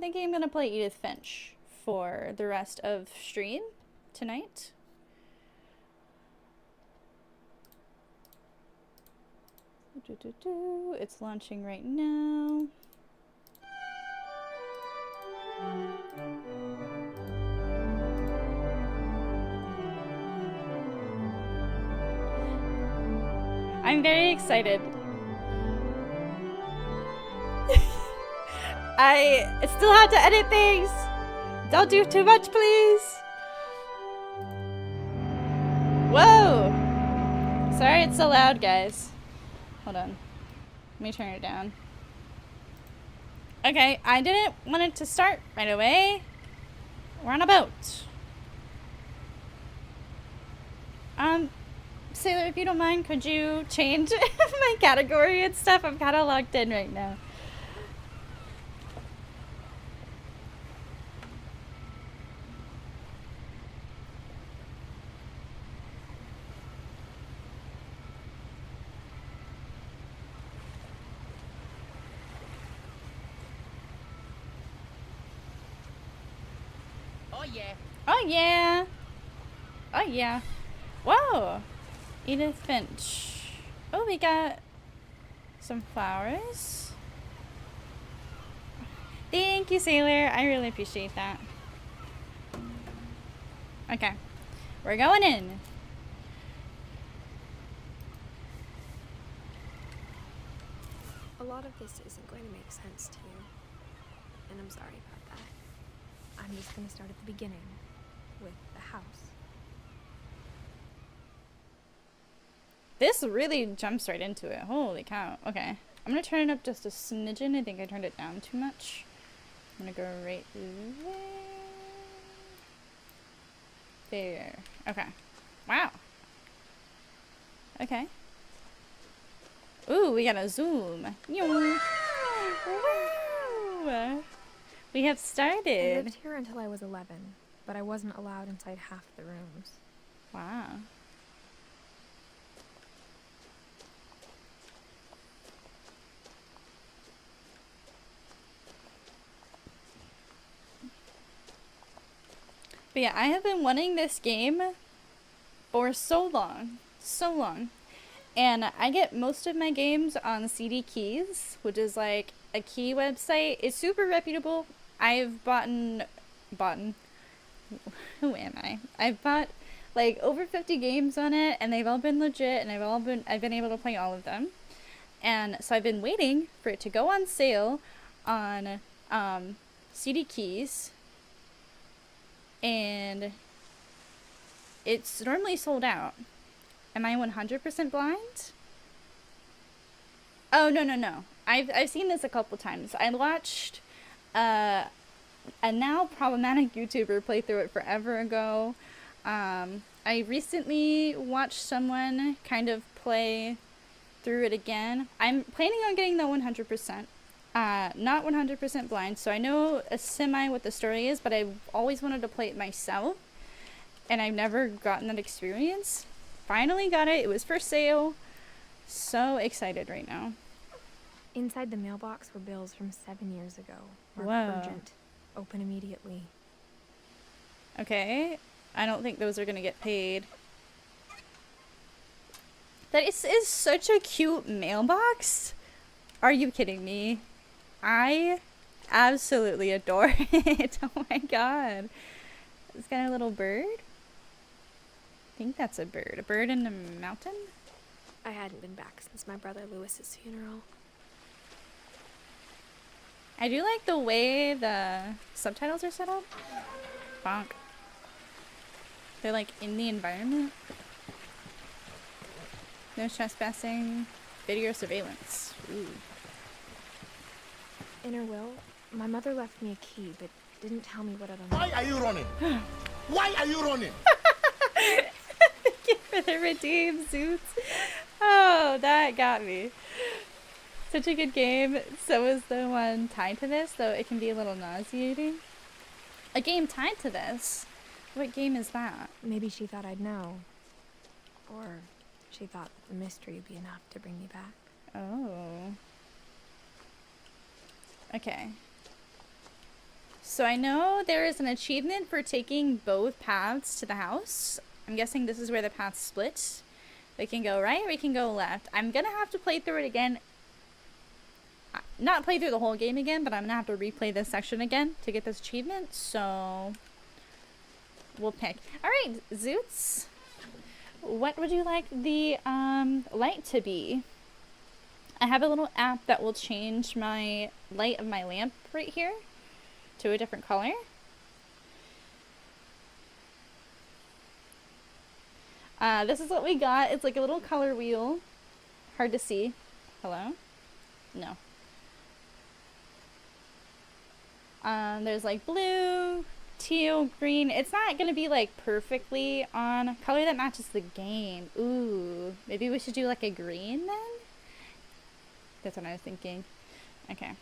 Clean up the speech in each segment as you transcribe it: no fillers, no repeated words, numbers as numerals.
thinking I'm gonna play Edith Finch for the rest of stream tonight. It's launching right now. I'm very excited. I still have to edit things. Don't do too much, please. Whoa. Sorry it's so loud, guys. Hold on. Let me turn it down. Okay, I didn't want it to start right away. We're on a boat. Sailor, if you don't mind, could you change my category and stuff? I'm kind of locked in right now. Oh yeah. Oh yeah. Oh yeah. Whoa. Edith Finch. Oh, we got some flowers. Thank you, Sailor. I really appreciate that. Okay. We're going in. A lot of this isn't going to make sense to you, and I'm sorry about that. I'm just going to start at the beginning, with the house. This really jumps right into it. Holy cow. Okay. I'm going to turn it up just a smidgen. I think I turned it down too much. I'm going to go right there. There. Okay. Wow. Okay. Ooh, we got a zoom. Wow. We have I started. lived here until I was 11, but I wasn't allowed inside half the rooms. Wow. But yeah, I have been wanting this game for so long. So long. And I get most of my games on CD Keys, which is like a key website. It's super reputable. I've bought who am I? I've bought like over 50 games on it, and they've all been legit, and I've been able to play all of them. And so I've been waiting for it to go on sale on CD Keys, and it's normally sold out. Am I 100% blind? Oh, no. I've seen this a couple times. I watched a now problematic YouTuber play through it forever ago. I recently watched someone kind of play through it again. I'm planning on getting the 100%. Not 100% blind, so I know a semi what the story is, but I've always wanted to play it myself, and I've never gotten that experience. Finally got it. It was for sale. So excited right now. Inside the mailbox were bills from 7 years ago. Marked Whoa. urgent. Open immediately. Okay. I don't think those are gonna get paid. That is such a cute mailbox. Are you kidding me? I absolutely adore it. Oh my god. It's got a little bird. I think that's a bird. A bird in the mountain? I hadn't been back since my brother Lewis's funeral. I do like the way the subtitles are set up. Bonk. They're like in the environment. No trespassing. Video surveillance. Ooh. In her will, my mother left me a key, but didn't tell me what it Why unlocked. are you running? Why are you running? Thank you for the redeem suits. Oh, that got me. Such a good game. So is the one tied to this, though it can be a little nauseating. A game tied to this? What game is that? Maybe she thought I'd know. Or she thought that the mystery would be enough to bring me back. Oh. Okay. So I know there is an achievement for taking both paths to the house. I'm guessing this is where the paths split. We can go right, we can go left. I'm gonna have to play through it again. Not play through the whole game again, but I'm gonna have to replay this section again to get this achievement, so we'll pick. Alright, Zoots. What would you like the light to be? I have a little app that will change my light of my lamp right here to a different color. This is what we got. It's like a little color wheel. Hard to see. Hello? No. There's like blue, teal, green. It's not gonna be like perfectly on color that matches the game. Ooh, maybe we should do like a green then? That's what I was thinking. Okay, I'm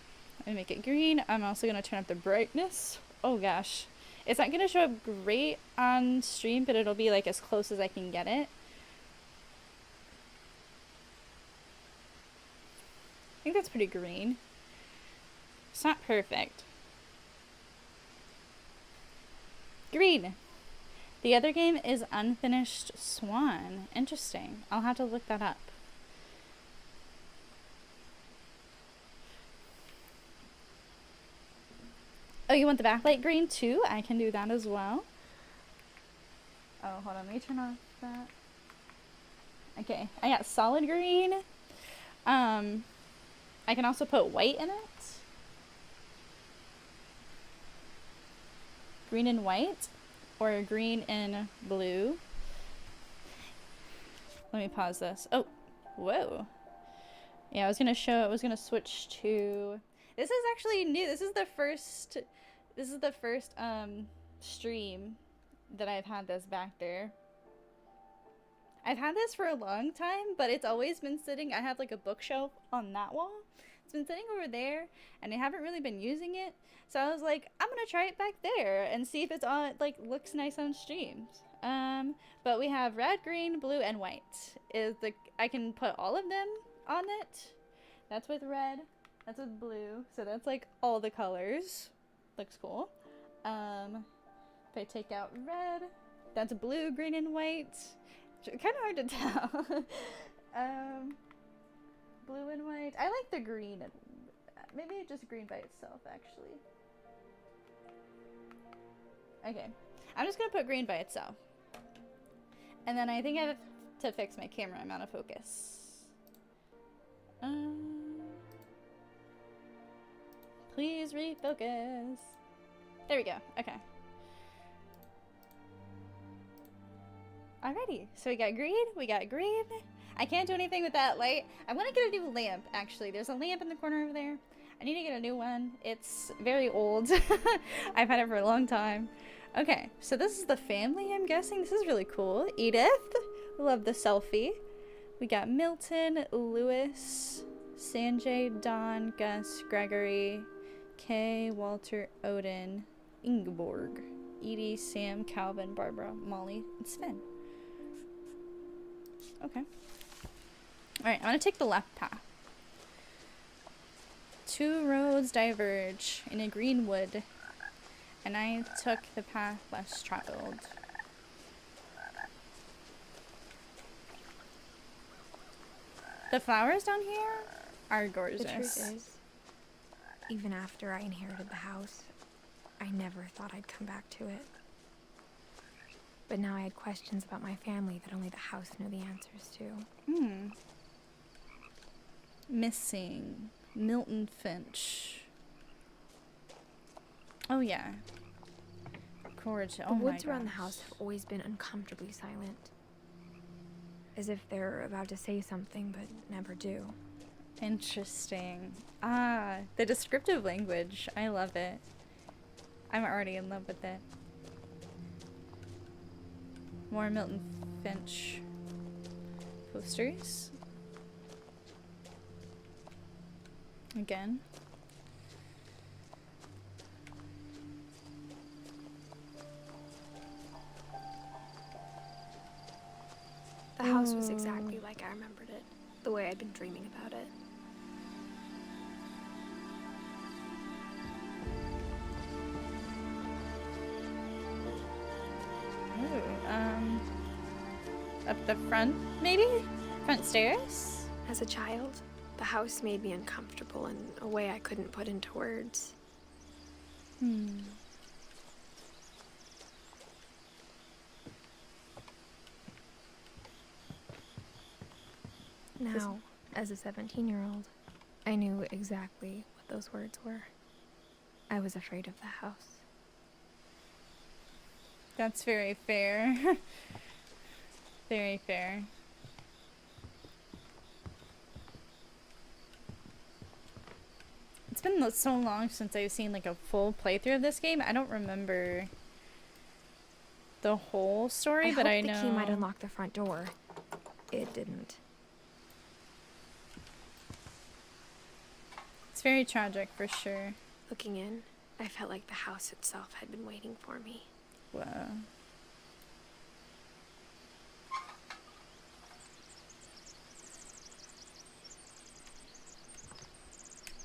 gonna make it green. I'm also gonna turn up the brightness. Oh gosh. It's not gonna show up great on stream, but it'll be like as close as I can get it. I think that's pretty green. It's not perfect. Green. The other game is Unfinished Swan. Interesting. I'll have to look that up. Oh, you want the backlight green too? I can do that as well. Oh, hold on. Let me turn off that. Okay. I got solid green. I can also put white in it. Green and white. Or green and blue. Let me pause this. Oh. Whoa. Yeah, I was going to switch to... This is actually new. This is the first stream that I've had this back there. I've had this for a long time, but it's always been sitting. I have like a bookshelf on that wall. It's been sitting over there, and I haven't really been using it. So I was like, I'm gonna try it back there and see if it's on, like, looks nice on streams. But we have red, green, blue, and white. I can put all of them on it. That's with red. That's with blue, so that's like all the colors. Looks cool. If I take out red, that's blue, green, and white. Kind of hard to tell. Blue and white. I like the green. Maybe just green by itself, actually. Okay. I'm just gonna put green by itself. And then I think I have to fix my camera. I'm out of focus. Please refocus. There we go. Okay. Alrighty. So we got green. I can't do anything with that light. I want to get a new lamp, actually. There's a lamp in the corner over there. I need to get a new one. It's very old. I've had it for a long time. Okay. So this is the family, I'm guessing. This is really cool. Edith. Love the selfie. We got Milton, Lewis, Sanjay, Don, Gus, Gregory, Kay, Walter, Odin, Ingeborg, Edie, Sam, Calvin, Barbara, Molly, and Sven. Okay. Alright, I'm gonna take the left path. 2 roads diverge in a green wood, and I took the path less traveled. The flowers down here are gorgeous. The truth is, even after I inherited the house, I never thought I'd come back to it. But now I had questions about my family that only the house knew the answers to. Missing. Milton Finch. Oh yeah. Gorgeous. The Oh my woods around the gosh. house have always been uncomfortably silent. As if they're about to say something, but never do. Interesting. Ah, the descriptive language. I love it. I'm already in love with it. More Milton Finch posters. Again. The house was exactly like I remembered it, the way I'd been dreaming about it. up the front, maybe? Front stairs? As a child, the house made me uncomfortable in a way I couldn't put into words. Now, as a 17-year-old, I knew exactly what those words were. I was afraid of the house. That's very fair. Very fair. It's been so long since I've seen like a full playthrough of this game. I don't remember the whole story, but I know the key might unlock the front door. It didn't. It's very tragic for sure. Looking in, I felt like the house itself had been waiting for me. Wow.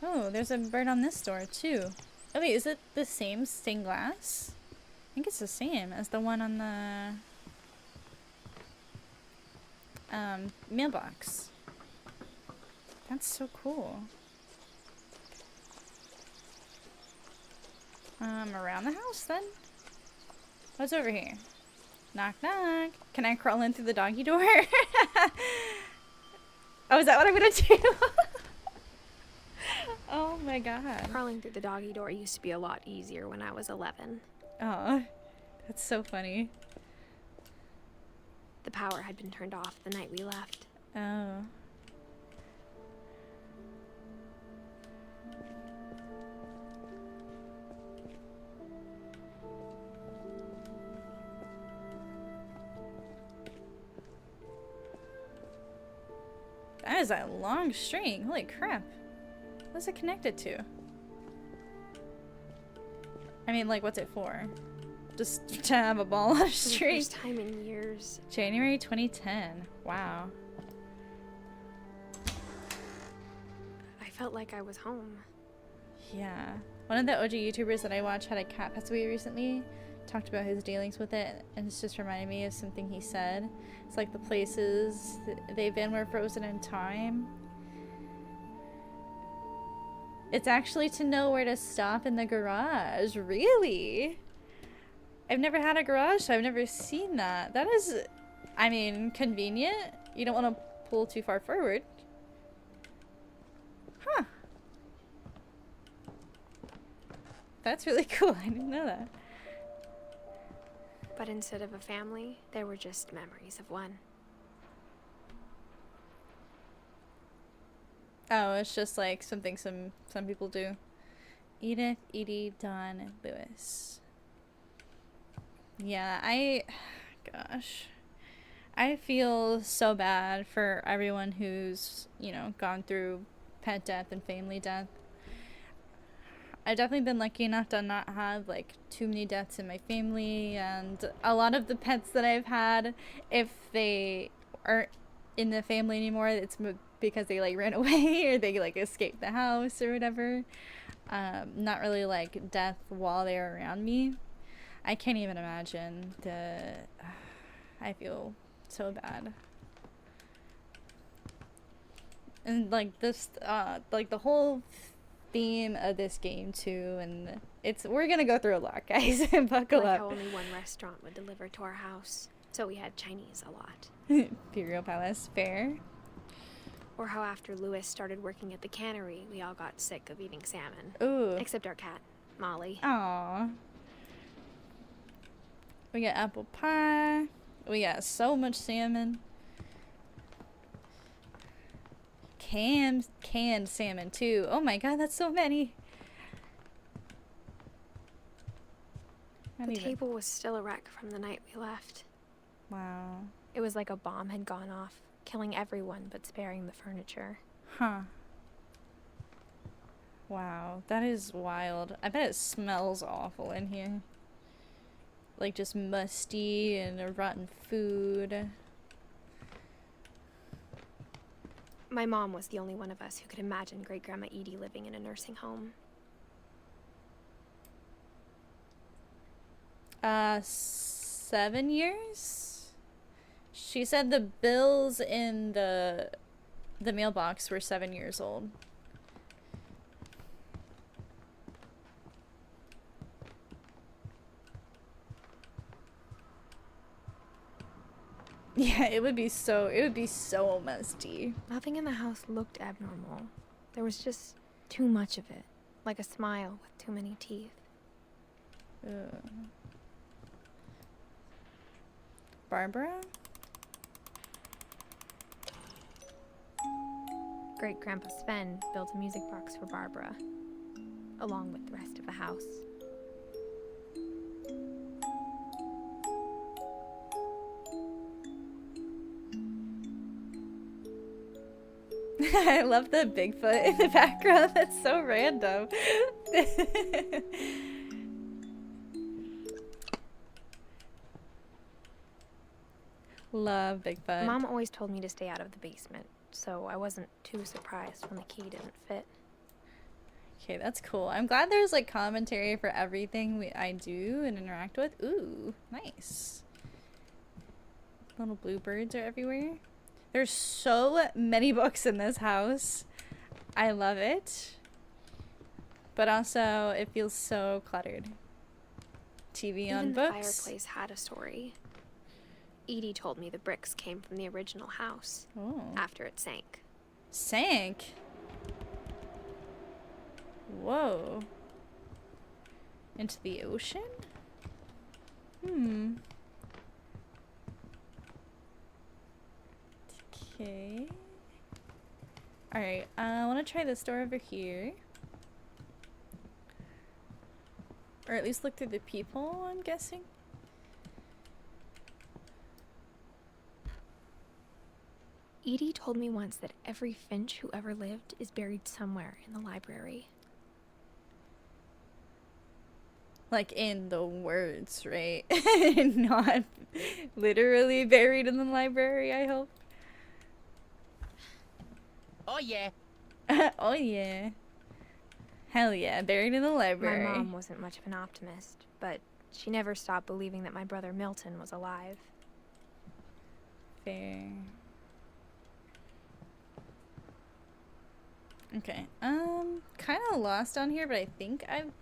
Oh, there's a bird on this door too. Oh wait, is it the same stained glass? I think it's the same as the one on the mailbox. That's so cool. Around the house then? What's over here? Knock knock. Can I crawl in through the doggy door? Oh, is that what I'm gonna do? Oh my god. Crawling through the doggy door used to be a lot easier when I was 11. Oh, that's so funny. The power had been turned off the night we left. Oh. That is a long string. Holy crap. What's it connected to? I mean, like, what's it for? Just to have a ball on a string? First time in years. January 2010. Wow. I felt like I was home. Yeah. One of the OG YouTubers that I watch had a cat pass away recently. Talked about his dealings with it, and it's just reminded me of something he said. It's like the places they've been were frozen in time. It's actually to know where to stop in the garage. Really? I've never had a garage, so I've never seen that. That is, I mean, convenient. You don't want to pull too far forward. Huh. That's really cool. I didn't know that. But instead of a family, there were just memories of one. Oh, it's just like something some people do. Edith, Edie, Don, Lewis. Yeah, gosh. I feel so bad for everyone who's, you know, gone through pet death and family death. I've definitely been lucky enough to not have like too many deaths in my family, and a lot of the pets that I've had, if they aren't in the family anymore, it's because they like ran away or they like escaped the house or whatever. Not really like death while they were around me. I can't even imagine I feel so bad. And like this, like the whole theme of this game too, and we're gonna go through a lot, guys. Buckle like up. How only one restaurant would deliver to our house, so we had Chinese a lot. Imperial Palace, fair. Or how after Lewis started working at the cannery, we all got sick of eating salmon. Ooh. Except our cat, Molly. Aww. We got apple pie. We got so much salmon. Canned salmon too. Oh my god, that's so many. The table was still a wreck from the night we left. Wow. It was like a bomb had gone off, killing everyone but sparing the furniture. Huh. Wow, that is wild. I bet it smells awful in here. Like just musty and rotten food. My mom was the only one of us who could imagine Great-Grandma Edie living in a nursing home. 7 years? She said the bills in the mailbox were 7 years old. Yeah, it would be so musty. Nothing in the house looked abnormal. There was just too much of it, like a smile with too many teeth. Barbara? Great-Grandpa Sven built a music box for Barbara, along with the rest of the house. I love the Bigfoot in the background. That's so random. Love Bigfoot. Mom always told me to stay out of the basement, so I wasn't too surprised when the key didn't fit. Okay, that's cool. I'm glad there's like commentary for everything I do and interact with. Ooh, nice. Little bluebirds are everywhere. There's so many books in this house. I love it. But also, it feels so cluttered. TV on books. Even the fireplace had a story. Edie told me the bricks came from the original house after it sank. Sank? Whoa. Into the ocean? Okay. Alright, I want to try this door over here. Or at least look through the peephole, I'm guessing. Edie told me once that every Finch who ever lived is buried somewhere in the library. Like in the words, right? Not literally buried in the library, I hope. Oh yeah. Oh yeah. Hell yeah, buried in the library. My mom wasn't much of an optimist, but she never stopped believing that my brother Milton was alive. Fair. Okay, kind of lost on here, but I think I've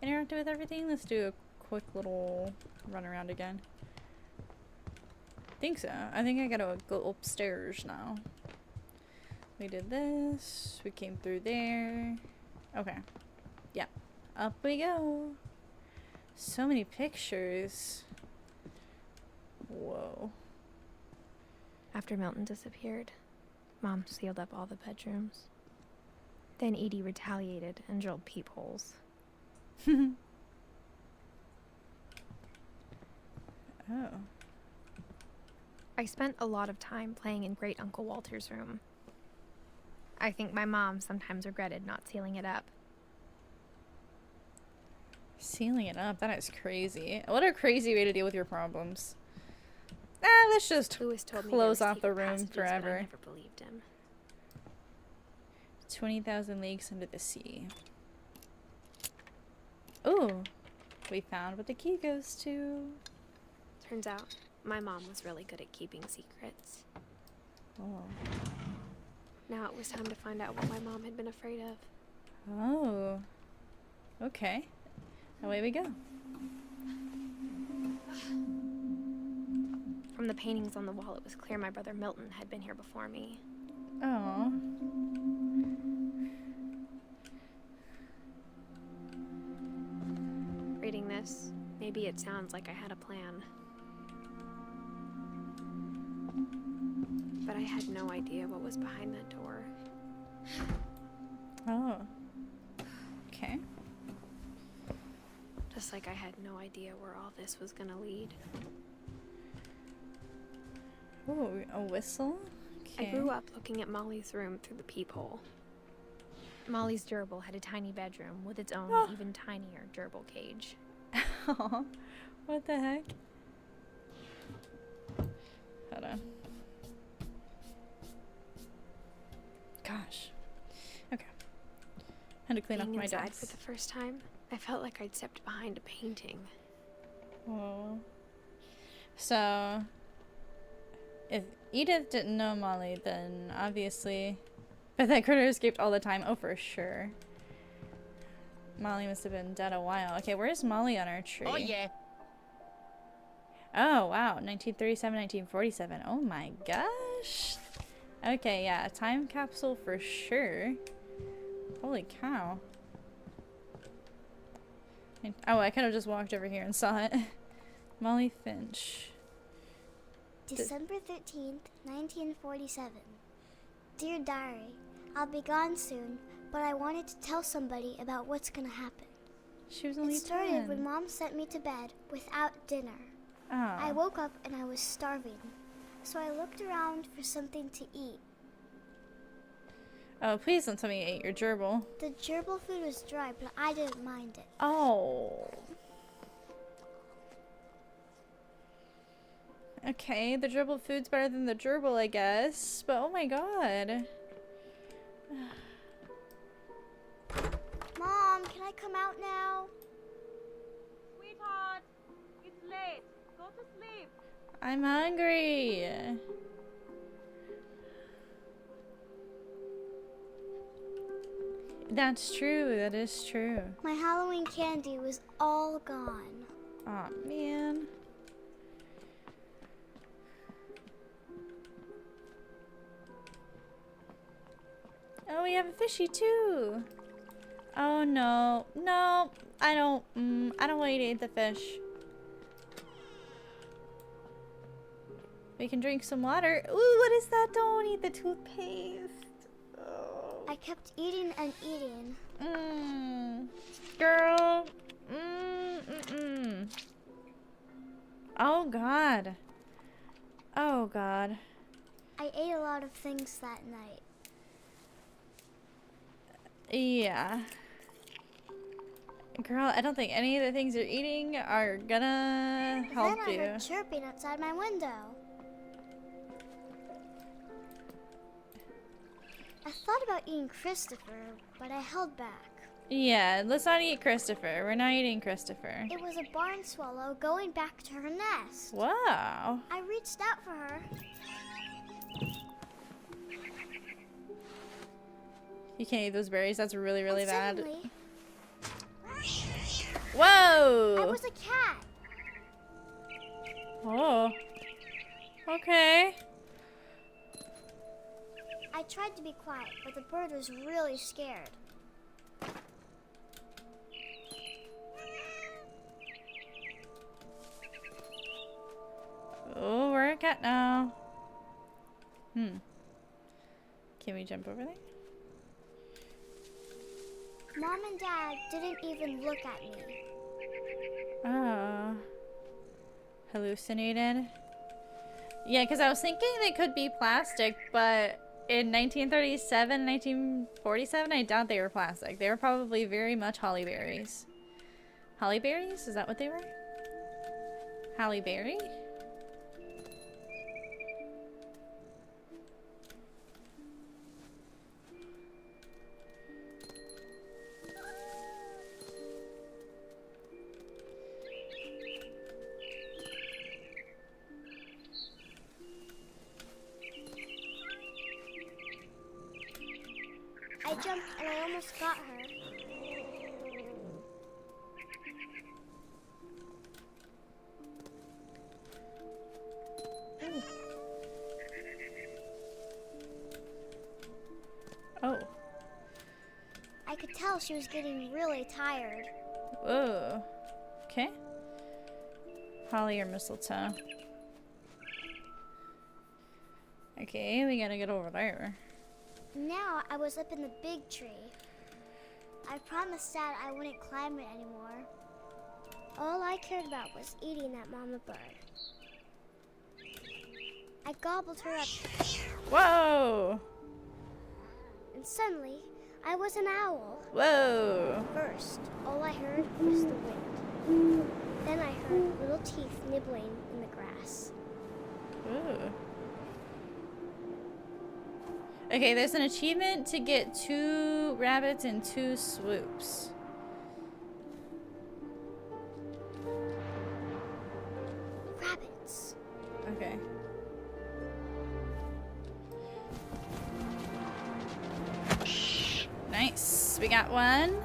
interacted with everything. Let's do a quick little run around again. Think so. I think I gotta go upstairs now. We did this. We came through there. Okay. Yeah. Up we go. So many pictures. Whoa. After Milton disappeared, Mom sealed up all the bedrooms. Then Edie retaliated and drilled peepholes. Oh. I spent a lot of time playing in Great Uncle Walter's room. I think my mom sometimes regretted not sealing it up. Sealing it up? That is crazy. What a crazy way to deal with your problems. Let's just Lewis told me close there were off the secret room passages, but forever. I never believed him. 20,000 leagues under the sea. Ooh. We found what the key goes to. Turns out, my mom was really good at keeping secrets. Oh. Now it was time to find out what my mom had been afraid of. Oh. Okay. Away we go. From the paintings on the wall, it was clear my brother Milton had been here before me. Oh. Reading this, maybe it sounds like I had a plan. But I had no idea what was behind that door. Oh. Okay. Just like I had no idea where all this was gonna lead. Ooh, a whistle? Okay. I grew up looking at Molly's room through the peephole. Molly's gerbil had a tiny bedroom with its own even tinier gerbil cage. Aw, what the heck? Hold on. Gosh. Okay. Had to clean up Being my inside desk. for the first time, I felt like I'd stepped behind a painting. Oh. So, If Edith didn't know Molly, then obviously... But that critter escaped all the time. Oh, for sure. Molly must have been dead a while. Okay, where's Molly on our tree? Oh, yeah. Oh, wow. 1937, 1947. Oh my gosh. Okay, yeah. A time capsule for sure. Holy cow. Oh, I could have just walked over here and saw it. Molly Finch. December 13th, 1947. Dear Diary, I'll be gone soon, but I wanted to tell somebody about what's gonna happen. She was only It started 10. when Mom sent me to bed without dinner. Oh. I woke up and I was starving, so I looked around for something to eat. Oh, please don't tell me you ate your gerbil. The gerbil food was dry, but I didn't mind it. Oh. Okay, the gerbil food's better than the gerbil, I guess. But oh my god. Mom, can I come out now? Sweetheart, it's late. Go to sleep. I'm hungry. That's true. That is true. My Halloween candy was all gone. Aw, man. Oh, we have a fishy too. Oh no, no, I don't want you to eat the fish. We can drink some water. Ooh, what is that? Don't eat the toothpaste. Oh. I kept eating and eating. Girl. Oh God. Oh God. I ate a lot of things that night. Yeah. Girl, I don't think any of the things you're eating are gonna help Then I you. heard chirping outside my window. I thought about eating Christopher, but I held back. Yeah, let's not eat Christopher. We're not eating Christopher. It was a barn swallow going back to her nest. Wow. I reached out for her. You can't eat those berries. That's really, really and bad. suddenly, Whoa! I was a cat. Oh. Okay. I tried to be quiet, but the bird was really scared. Oh, we're a cat now. Can we jump over there? Mom and Dad didn't even look at me. Oh. Hallucinated? Yeah, because I was thinking they could be plastic, but in 1937, 1947, I doubt they were plastic. They were probably very much holly berries. Holly berries? Is that what they were? Halle Berry? I jumped and I almost got her. Oh. I could tell she was getting really tired. Whoa. Okay. Holly or mistletoe. Okay, we gotta get over there. Now I was up in the big tree. I promised Dad I wouldn't climb it anymore. All I cared about was eating that mama bird. I gobbled her up, Whoa! and suddenly I was an owl. Whoa! First, all I heard was the wind. Then I heard little teeth nibbling in the grass. Ooh. Okay, there's an achievement to get 2 rabbits in 2 swoops. Rabbits. Okay. Yes, we got one.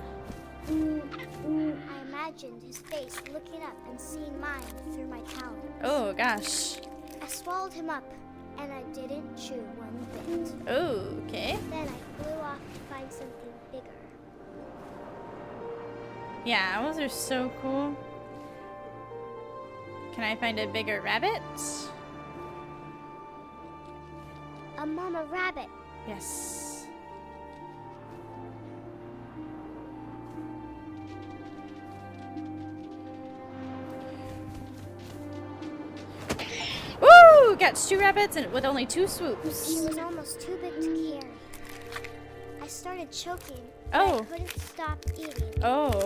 I imagined his face looking up and seeing mine through my calendar. Oh, gosh. I swallowed him up, and I didn't chew one bit. Oh, okay. Then I flew off to find something bigger. Yeah, owls are so cool. Can I find a bigger rabbit? A mama rabbit. Yes. Woo! Got 2 rabbits and with only 2 swoops. She was almost too big to carry. I started choking. Oh. I couldn't stop eating. Oh.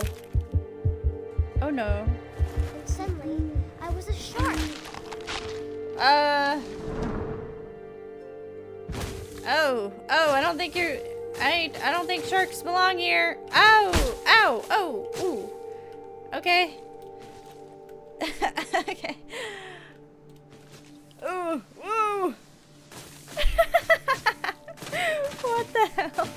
Oh no. And suddenly, I was a shark. Oh, I don't think you're... I don't think sharks belong here. Ow! Ow! Oh! Ooh. Okay. Okay. Ooh! Ooh! What the hell?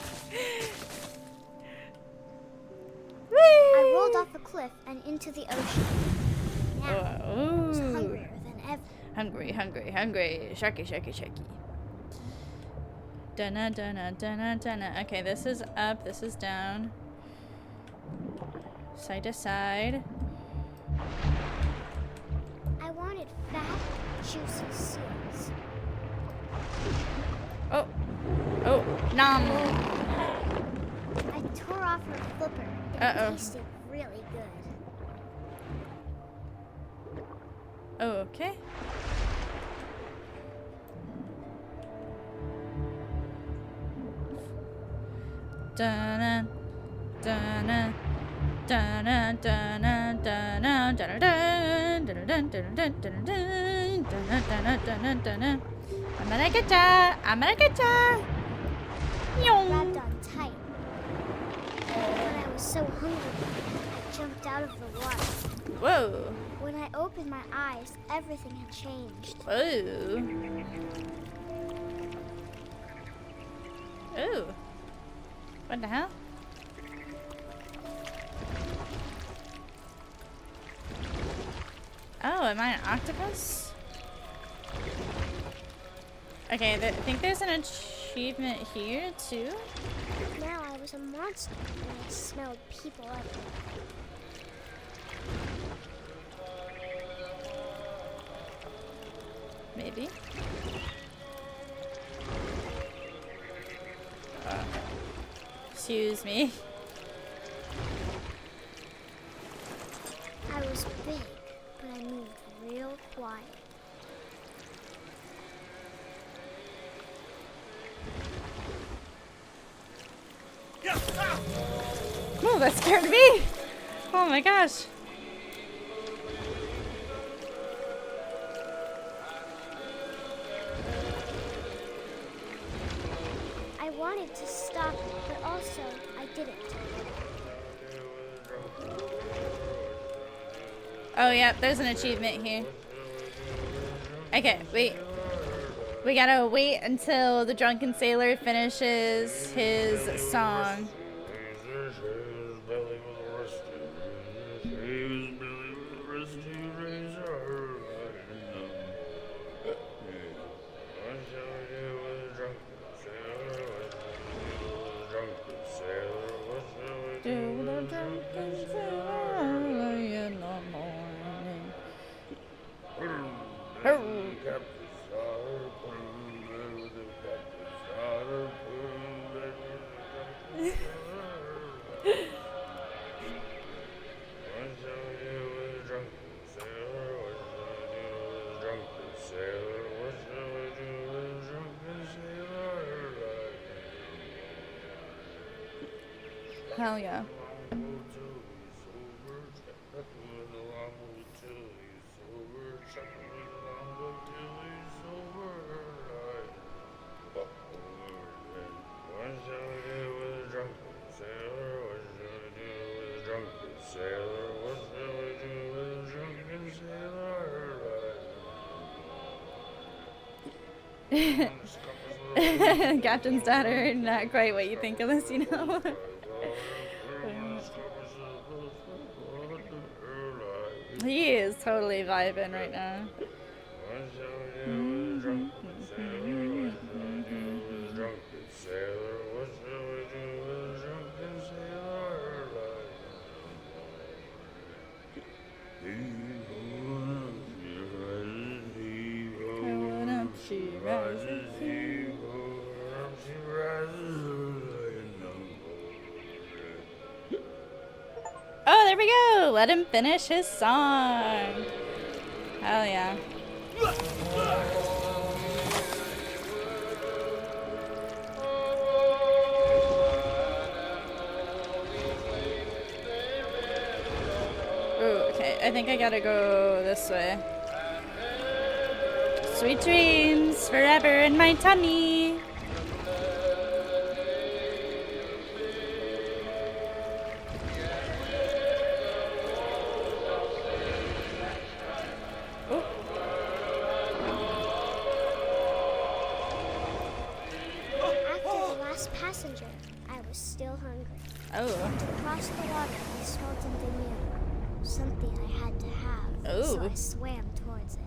I rolled off a cliff and into the ocean. Now, I was Ooh. hungrier than ever. Hungry, hungry, hungry. Sharky, sharky, sharky. Dun-na, dun-na, dun-na, dun-na. Okay, this is up, this is down. Side to side. I wanted fat, juicy seals. Oh. Oh, nom. I tore off her flipper. It Uh-oh. tasted really good. Oh, okay. Dun-na, dun-na, dun-na, dun-na, dun-na, dun-na, dun, dun-na, dun-na, dun-na, dun-na, dun-na, dun-na, dun-na. I'm gonna get ya! I'm gonna get ya! Yong. Grabbed on tight. When I was so hungry, I jumped out of the water. Whoa. When I opened my eyes, everything had changed. Oh. Oh. What the hell? Oh, am I an octopus? Okay, I think there's an achievement here too. Now I was a monster and I smelled people everywhere. Maybe. Excuse me. I was big, but I moved real quiet. Oh, that scared me! Oh my gosh. I wanted to stop, but also I didn't. Oh, yeah, there's an achievement here. Okay, wait. We gotta wait until the drunken sailor finishes his song. Do the drunken sailor early in the morning. Hell yeah. Captain's daughter, not quite what you think of this, you know? He is totally vibing right now. Going up, she rises. Oh, there we go. Let him finish his song. Hell yeah. Ooh, okay. I think I gotta go this way. Sweet dreams forever in my tummy. After the last passenger, I was still hungry. Oh. Across the water, I smelled something new. Something I had to have. Ooh. So I swam towards it.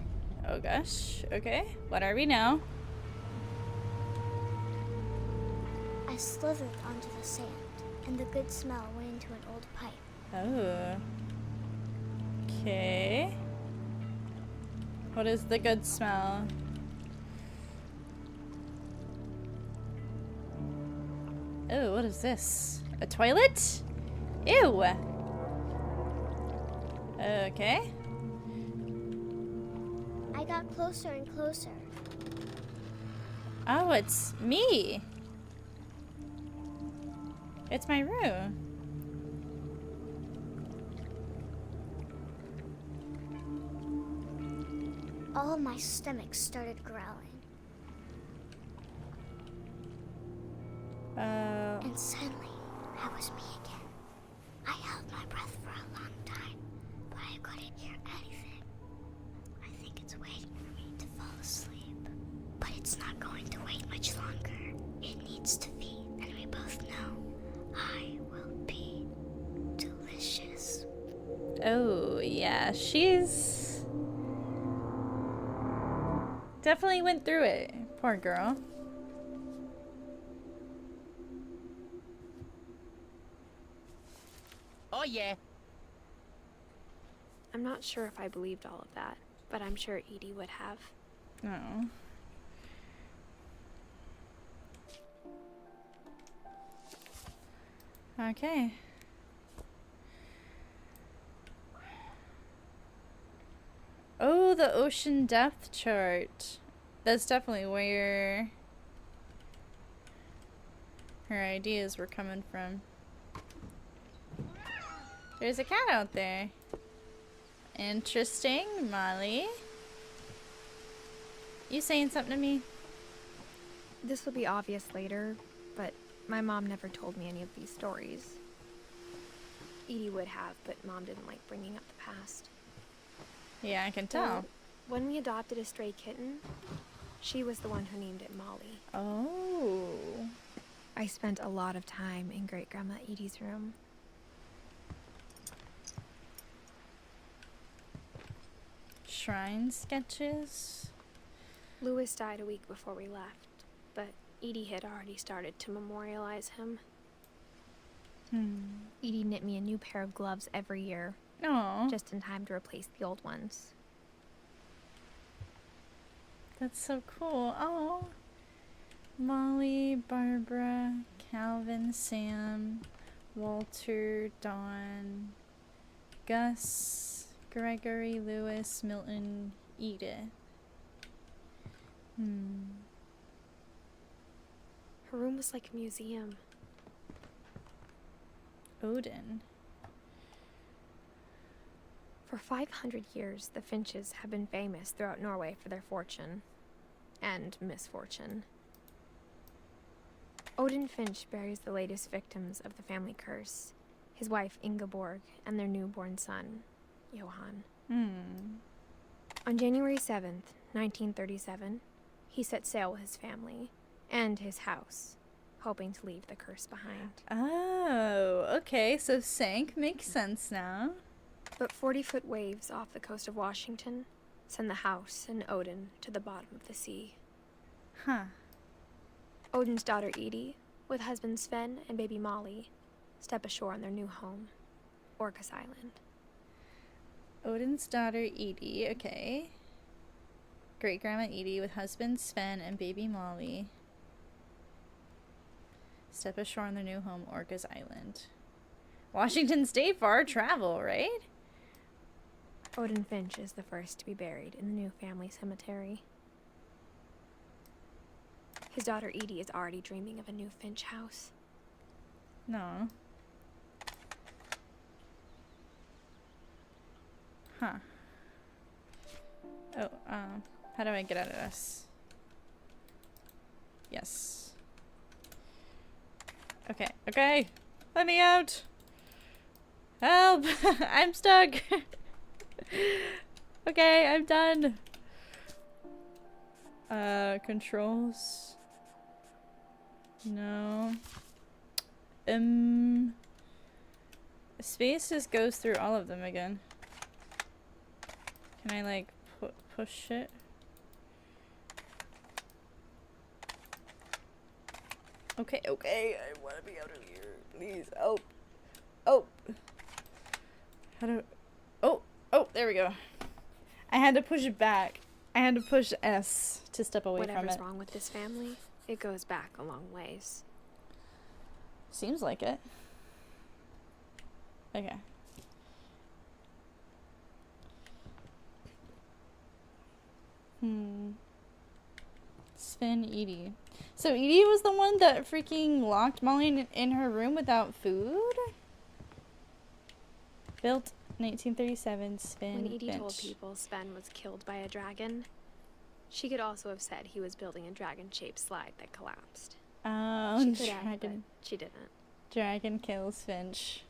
Oh gosh. Okay. What are we now? I slithered onto the sand, and the good smell went into an old pipe. Oh. Okay. What is the good smell? Oh, what is this? A toilet? Ew. Okay. I got closer and closer. Oh, it's me. It's my room. All of my stomach started growling. And suddenly, I was me again. I held my breath for a long time, but I couldn't hear anything. I think it's waiting for me to fall asleep. But it's not going to wait much longer. It needs to feed, and we both know I will be delicious. Oh, yeah, she's definitely went through it. Poor girl. Oh yeah. I'm not sure if I believed all of that, but I'm sure Edie would have. Oh. Okay. Oh, the ocean depth chart. That's definitely where her ideas were coming from. There's a cat out there. Interesting, Molly. You saying something to me? This will be obvious later, but my mom never told me any of these stories. Edie would have, but Mom didn't like bringing up the past. Yeah, I can tell. So, when we adopted a stray kitten, she was the one who named it Molly. Oh. I spent a lot of time in Great-Grandma Edie's room. Shrine sketches? Louis died a week before we left, but Edie had already started to memorialize him. Edie knit me a new pair of gloves every year, Oh, just in time to replace the old ones. that's so cool. Oh. Molly, Barbara, Calvin, Sam, Walter, Dawn, Gus, Gregory, Lewis, Milton, Edith. Her room was like a museum. Odin. For 500 years, the Finches have been famous throughout Norway for their fortune and misfortune. Odin Finch buries the latest victims of the family curse, his wife Ingeborg and their newborn son, Johan. On January 7th, 1937, he set sail with his family and his house, hoping to leave the curse behind. Oh, okay, so sank makes sense now. But 40-foot waves off the coast of Washington send the house and Odin to the bottom of the sea. Huh. Odin's daughter Edith, with husband Sven and baby Molly, step ashore on their new home, Orcas Island. Odin's daughter Edie, okay. Great grandma Edie with husband Sven and baby Molly step ashore on their new home, Orcas Island. Washington State for our travel, right? Odin Finch is the first to be buried in the new family cemetery. His daughter Edie is already dreaming of a new Finch house. No. Huh. Oh, how do I get out of this? Yes. Okay, okay! Let me out! Help! I'm stuck! Okay, I'm done! Controls? No. Space just goes through all of them again. Can I, like, push it? Okay, okay, I want to be out of here. Please, help. Oh. How do... Oh, there we go. I had to push it back. I had to push S to step away from it. Whatever's wrong with this family, it goes back a long ways. Seems like it. Okay. Sven Edie. So Edie was the one that freaking locked Molly in her room without food? Built 1937, Sven When Edie Finch. told people Sven was killed by a dragon, she could also have said he was building a dragon-shaped slide that collapsed. Oh, She could have, but dragon. she didn't. Dragon kills Finch.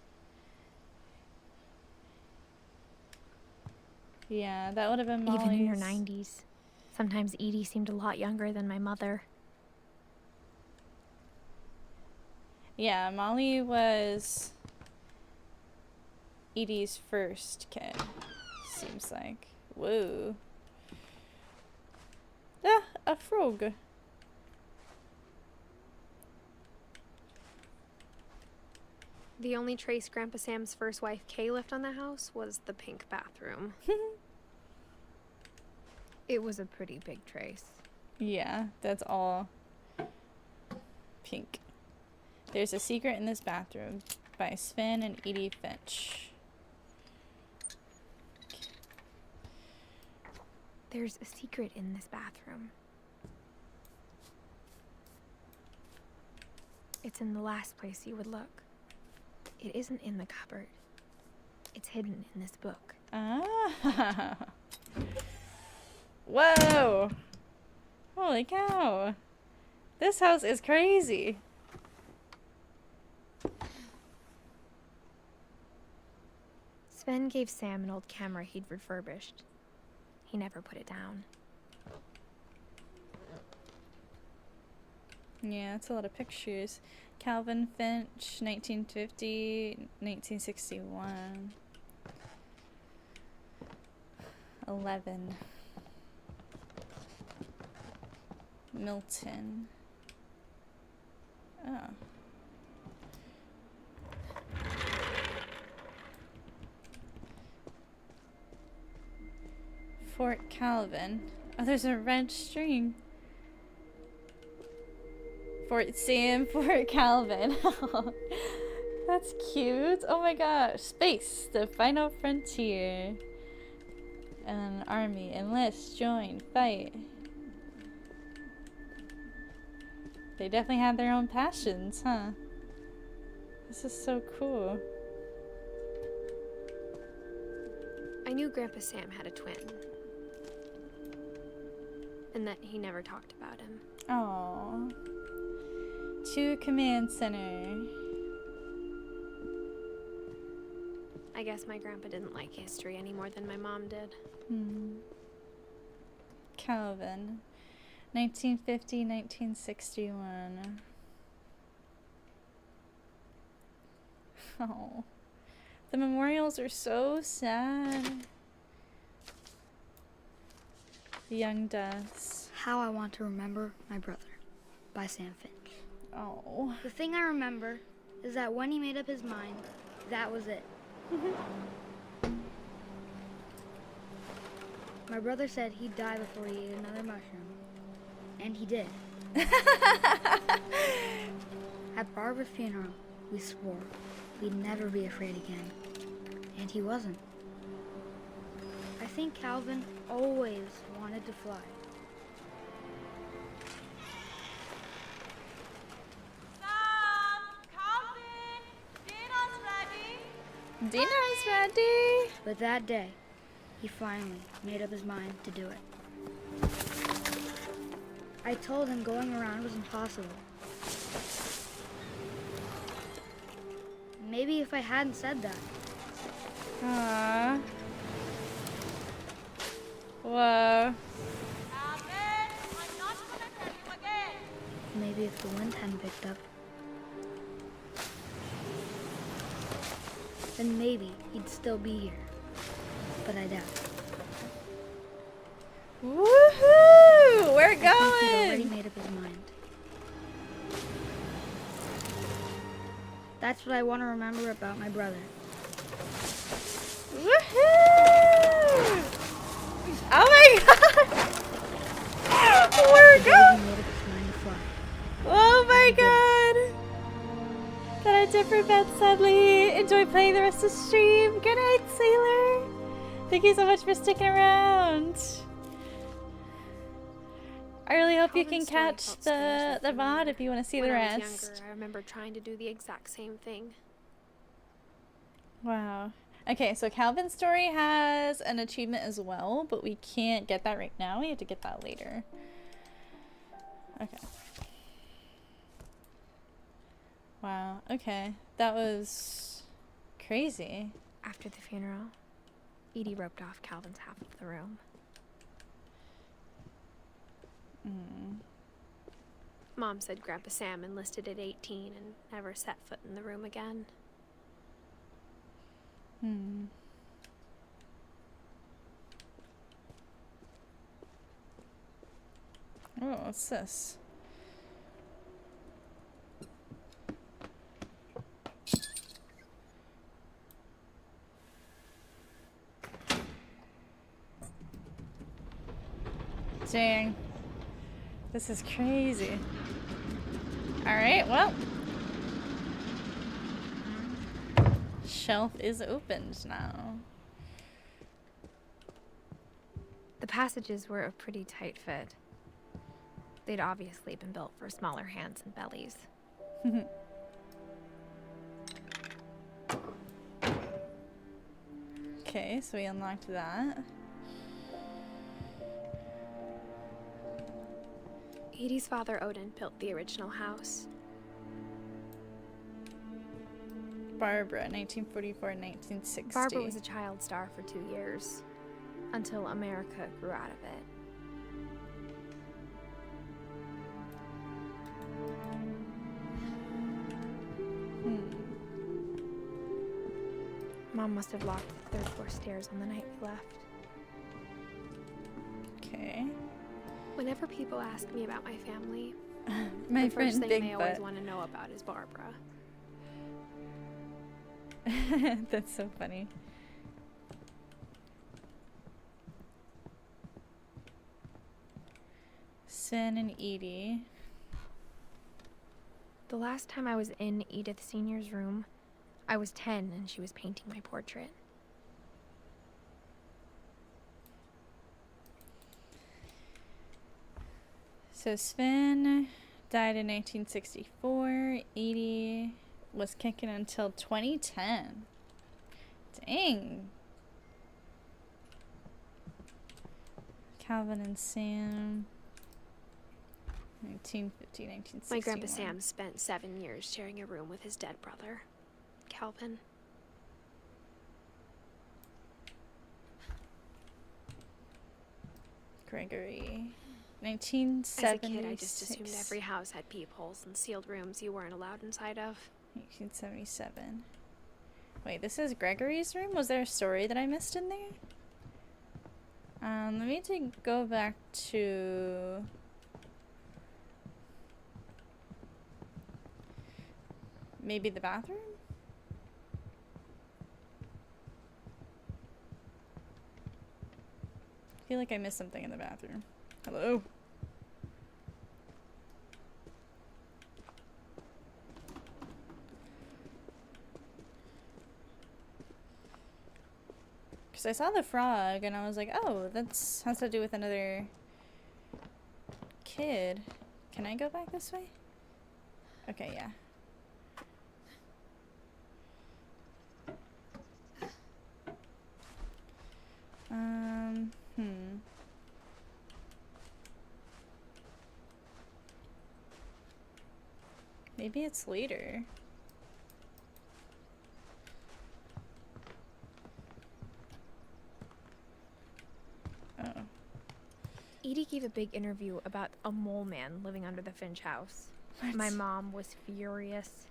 Yeah, that would have been Molly's. Even in her 90s. Sometimes Edie seemed a lot younger than my mother. Yeah, Molly was Edie's first kid. Seems like. Whoa. Ah, a frog. The only trace Grandpa Sam's first wife, Kay, left on the house was the pink bathroom. It was a pretty big trace. Yeah, that's all pink. There's a secret in this bathroom by Sven and Edie Finch. There's a secret in this bathroom. It's in the last place you would look. It isn't in the cupboard. It's hidden in this book. Ah. Whoa. Holy cow. This house is crazy. Sven gave Sam an old camera he'd refurbished. He never put it down. Yeah, it's a lot of pictures. Calvin Finch, 1950, 1961. 11. Milton. Oh. Fort Calvin. Oh, there's a red string. Fort Sam, Fort Calvin. That's cute. Oh my gosh. Space, the final frontier. An army, enlist, join, fight. They definitely have their own passions, huh? This is so cool. I knew Grandpa Sam had a twin. And that he never talked about him. Aww. To command center. I guess my grandpa didn't like history any more than my mom did. Calvin. 1950, 1961. Oh. The memorials are so sad. The young deaths. How I Want to Remember My Brother by Sam Finch. Oh. The thing I remember is that when he made up his mind, that was it. My brother said he'd die before he ate another mushroom. And he did. At Barbara's funeral, we swore we'd never be afraid again. And he wasn't. I think Calvin always wanted to fly. Sam! Calvin! Dinner's ready! Dina's ready. But that day, he finally made up his mind to do it. I told him going around was impossible. Maybe if I hadn't said that, Aww. Whoa. Calvin! I'm not gonna tell you again! maybe if the wind hadn't picked up, then maybe he'd still be here. But I doubt. Woohoo! We're I think he'd already going! made up his mind. That's what I want to remember about my brother. Woohoo! Oh my god! We're The day going! he made up his mind to fly. Oh my god! Got a different bed, sadly. Enjoy playing the rest of the stream. Good night, Sailor. Thank you so much for sticking around. I really hope you can Calvin's catch story felt the strangely VOD familiar. if you want to see When the I was rest. younger, I remember trying to do the exact same thing. Wow. Okay, so Calvin's story has an achievement as well, but we can't get that right now. We have to get that later. Okay. Wow. Okay. That was crazy. After the funeral, Edie roped off Calvin's half of the room. Mm. Mom said Grandpa Sam enlisted at 18 and never set foot in the room again. Hmm. Oh, what's this? Dang. This is crazy. Alright, well. Shelf is opened now. The passages were a pretty tight fit. They'd obviously been built for smaller hands and bellies. Okay, so we unlocked that. Edie's father, Odin, built the original house. Barbara, 1944-1960. Barbara was a child star for 2 years, until America grew out of it. Mom must have locked the third floor stairs on the night we left. Okay. Whenever people ask me about my family, My the first friend thing they always Bigfoot. want to know about is Barbara. That's so funny. Sin and Edie. The last time I was in Edith Sr.'s room, I was 10 and she was painting my portrait. So Sven died in 1964. Edie was kicking until 2010. Dang. Calvin and Sam. 1950, 1961. My grandpa Sam spent 7 years sharing a room with his dead brother, Calvin. Gregory. As a 1976. kid, I just assumed every house had peepholes and sealed rooms you weren't allowed inside of. 1977. Wait, this is Gregory's room? Was there a story that I missed in there? Let me go back to... maybe the bathroom? I feel like I missed something in the bathroom. Hello? Because I saw the frog and I was like, oh, that's has to do with another kid. Can I go back this way? Okay, yeah. Maybe it's later. Oh. Edie gave a big interview about a mole man living under the Finch house. What? My mom was furious.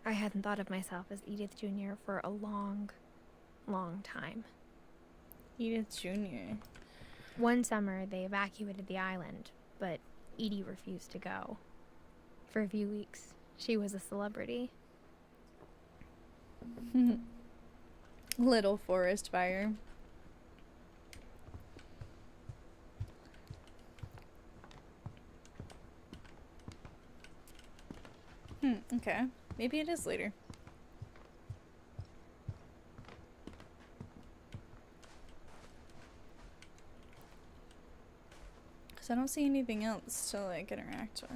I hadn't thought of myself as Edith Jr. for a long, long time. Edith Jr. One summer, they evacuated the island, but Edie refused to go. For a few weeks, she was a celebrity. Little forest fire. Okay. Maybe it is later. Because I don't see anything else to, like, interact with.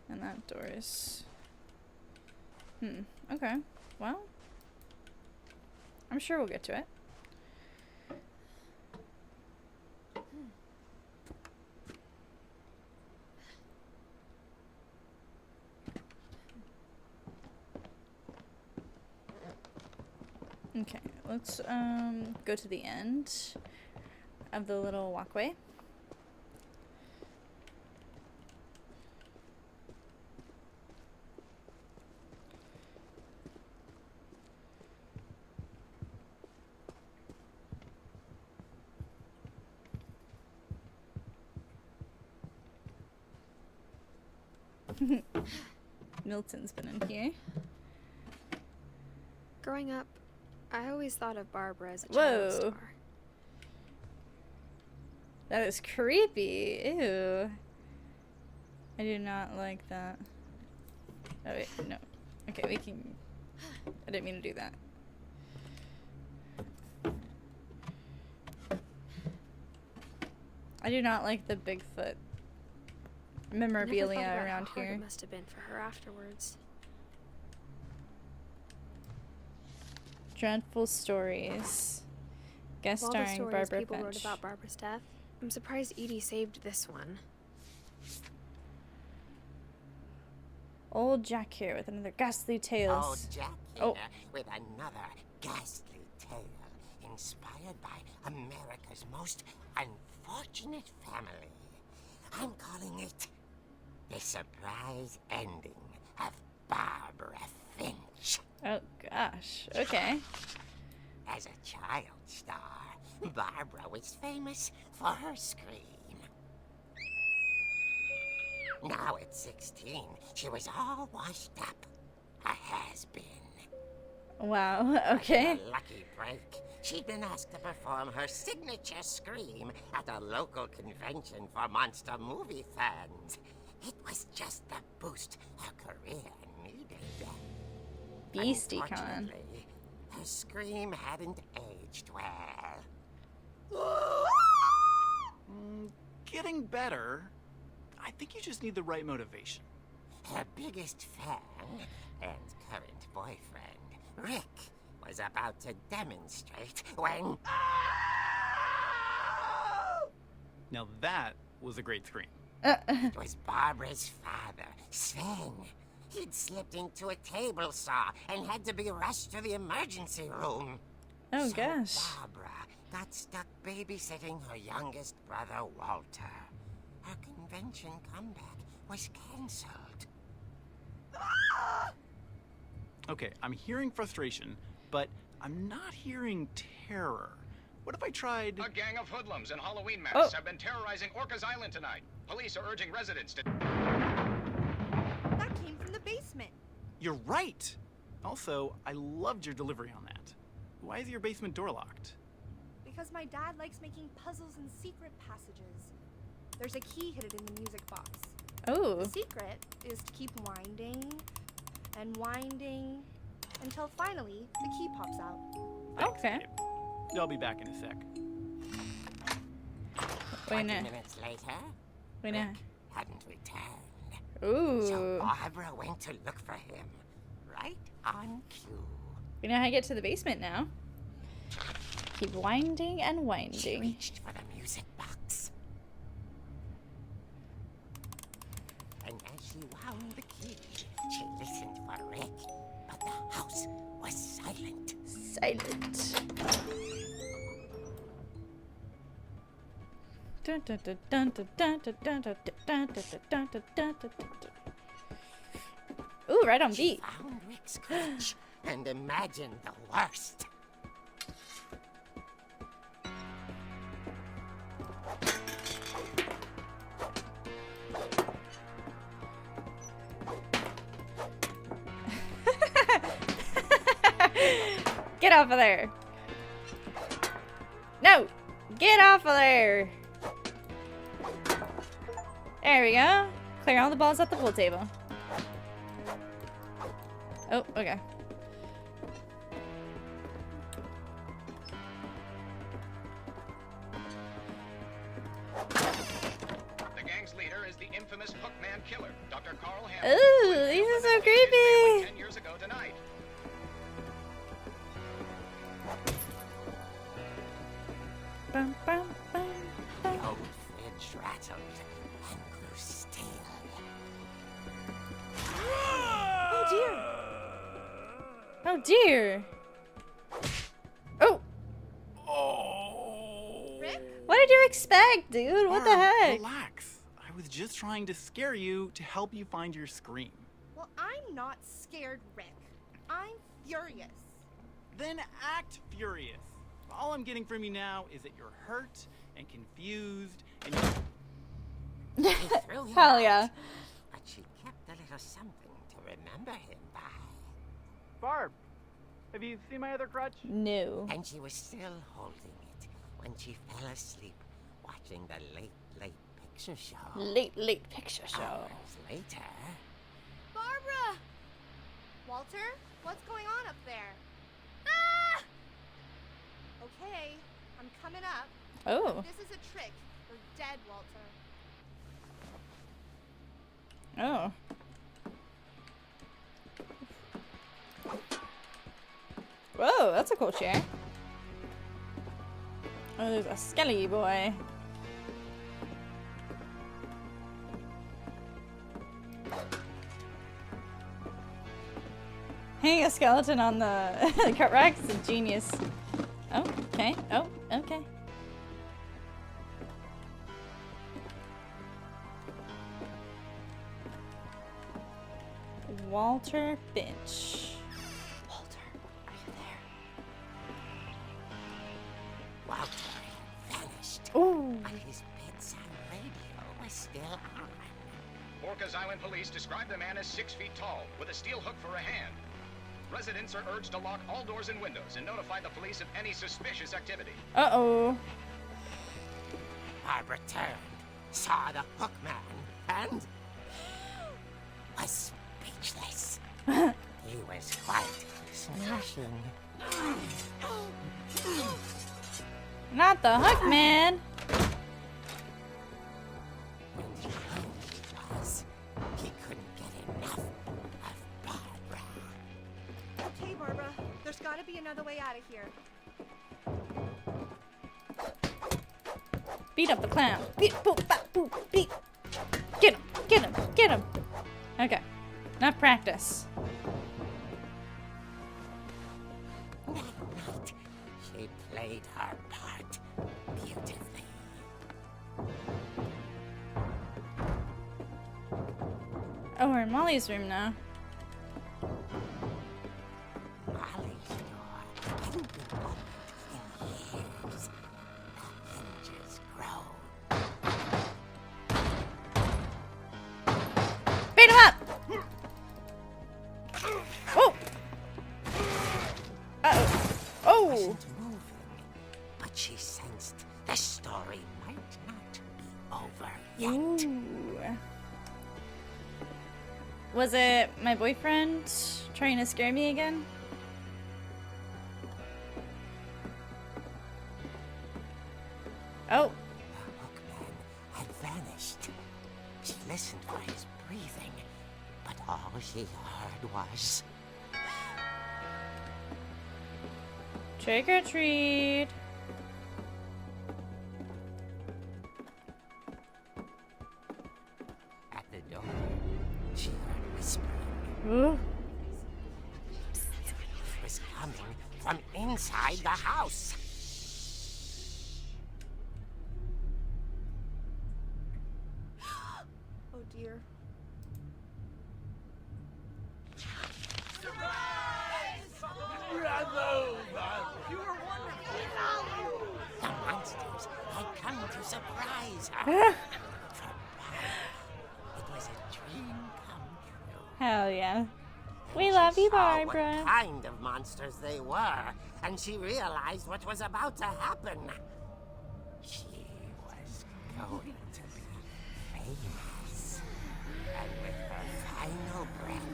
And that door is... Okay. Well, I'm sure we'll get to it. Okay, let's go to the end of the little walkway. Milton's been in here. Growing up, I always thought of Barbara as a Whoa. child star. That is creepy. Ew. I do not like that. Oh wait, no. Okay, we can... I didn't mean to do that. I do not like the Bigfoot memorabilia around here. It must have been for her afterwards. Dreadful stories. Guest Of all the starring stories Barbara people wrote Finch. about Barbara's death, I'm surprised Edie saved this one. Old Jack here with another ghastly tales. Old Jack here with another ghastly tale inspired by America's most unfortunate family. I'm calling it The Surprise Ending of Barbara Finch. Oh gosh. Okay. As a child star, Barbara was famous for her scream. Now at 16, she was all washed up. A has-been. Wow. Okay. In a lucky break, she'd been asked to perform her signature scream at a local convention for monster movie fans. It was just the boost her career needed. BeastieCon. Unfortunately, her scream hadn't aged well. Getting better. I think you just need the right motivation. Her biggest fan and current boyfriend, Rick, was about to demonstrate when... Now that was a great scream. It was Barbara's father, Sven. He'd slipped into a table saw and had to be rushed to the emergency room. Oh So gosh. Barbara got stuck babysitting her youngest brother, Walter. Her convention comeback was cancelled. Okay, I'm hearing frustration, but I'm not hearing terror. What if I tried... A gang of hoodlums in Halloween masks have been terrorizing Orcas Island tonight. Police are urging residents to... That came from the basement. You're right! Also, I loved your delivery on that. Why is your basement door locked? Because my dad likes making puzzles and secret passages. There's a key hidden in the music box. Oh. The secret is to keep winding and winding until finally the key pops out. Thanks, Okay. babe. I'll be back in a sec. 20 no. minutes later, Wait, no. Rick hadn't returned. Ooh. So Barbara went to look for him, right on cue. We know how to get to the basement now. Keep winding and She winding. reached for the music box. And as she wound the key, she listened for Rick, but the house was silent. Silent. Dun, dun, dun, dun, dun, dun, dun, dun, dun, dun, dun, dun, dun, dun, dun, dun. Ooh, right on She beat. found Rick's crutch and imagined the worst. Get off of there. No, get off of there. There we go. Clear all the balls off the pool table. Oh, okay. The gang's leader is the infamous Hookman killer, Dr. Carl Hammond. Ooh, these are so creepy. 10 years ago tonight. Bum, bum, bum, The bum. old fridge rattled and grew still. Oh dear! Oh dear. Oh, Rick? what did you expect, dude? What the Barb, heck? Relax. I was just trying to scare you to help you find your scream. Well, I'm not scared, Rick. I'm furious. Then act furious. All I'm getting from you now is that you're hurt and confused and you... He threw him Hell out, yeah. But she kept a little something to remember him by. Barb, have you seen my other crutch? No. And she was still holding it when she fell asleep watching the late picture show. Late picture show. Hours later, Barbara! Walter, what's going on up there? Ah! Okay, I'm coming up. Oh. This is a trick. You're dead, Walter. Oh. Whoa, that's a cool chair. Oh, there's a skelly boy. Hanging a skeleton on the cut rack is a genius. Oh, okay. Oh, okay. Walter Finch. Walter, are you there? Walter had vanished. Ooh. But his bedside radio was still on. Orcas Island police describe the man as 6 feet tall, with a steel hook for a hand. Residents are urged to lock all doors and windows and notify the police of any suspicious activity. Uh-oh. Barbara turned, saw the hook man, and was speechless. He was quite smashing. Not the hook man. When he was, he couldn't get enough of Barbara. Okay, Barbara, there's gotta be another way out of here. Beat up the clown. Beat, boop, bop, boop, beat. Get him, get him, get him. Okay. Enough practice. That night, she played her part beautifully. Oh, we're in Molly's room now. Beat him up! Oh! Uh-oh. Oh! Wasn't moving, but she sensed the story might not be over yet. Ooh. Was it my boyfriend trying to scare me again? Oh. The hookman had vanished. She listened for his breathing, but all she heard was... Trick or treat. At the door, she heard whispering. Ooh. It was coming from inside the house. Oh dear. The monsters had come to surprise her. For Barbara, it was a dream come true. Hell yeah. We She love you, saw Barbara. What kind of monsters they were, and she realized what was about to happen. She was going to be famous. And with her final breath,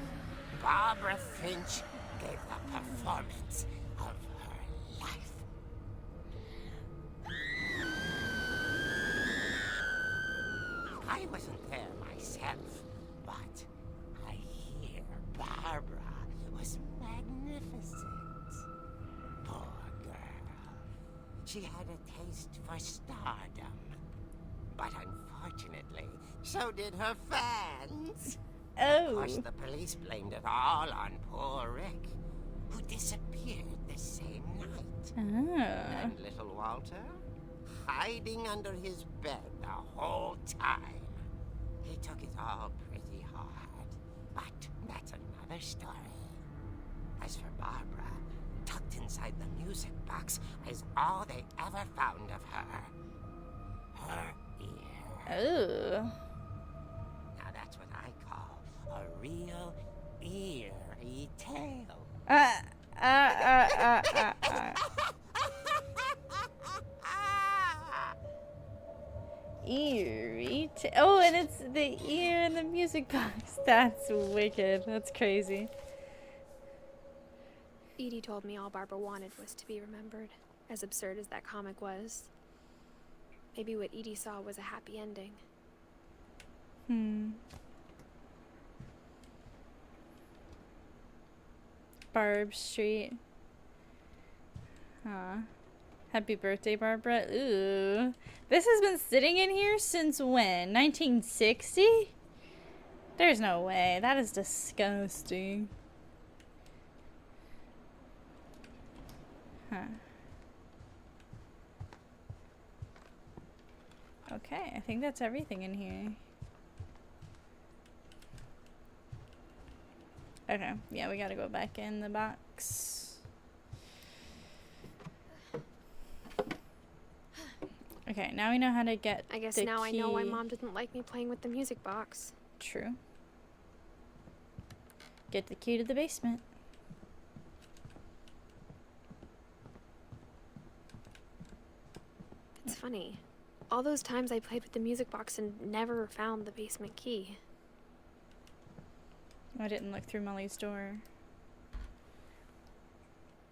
Barbara Finch gave the performance of her life. I wasn't there myself, but I hear Barbara was magnificent. Poor girl. She had a taste for stardom. But unfortunately, so did her fans. Of course, Oh. the police blamed it all on poor Rick, who disappeared the same night. Oh. And little Walter, hiding under his bed the whole time. He took it all pretty hard, but that's another story. As for Barbara, tucked inside the music box is all they ever found of her. Her ear. Oh. Now that's what I call a real eerie tale. Uh. Eerie. Oh, and it's the ear in the music box. That's wicked. That's crazy. Edie told me all Barbara wanted was to be remembered, as absurd as that comic was. Maybe what Edie saw was a happy ending. Barb Street. Huh. Happy birthday, Barbara. Ooh. This has been sitting in here since when? 1960? There's no way. That is disgusting. Huh. Okay, I think that's everything in here. Okay, yeah, we gotta go back in the box. Okay, now we know how to get I guess the now I know why key. Mom didn't like me playing with the music box. True. Get the key to the basement. It's funny. All those times I played with the music box and never found the basement key. I didn't look through Molly's door.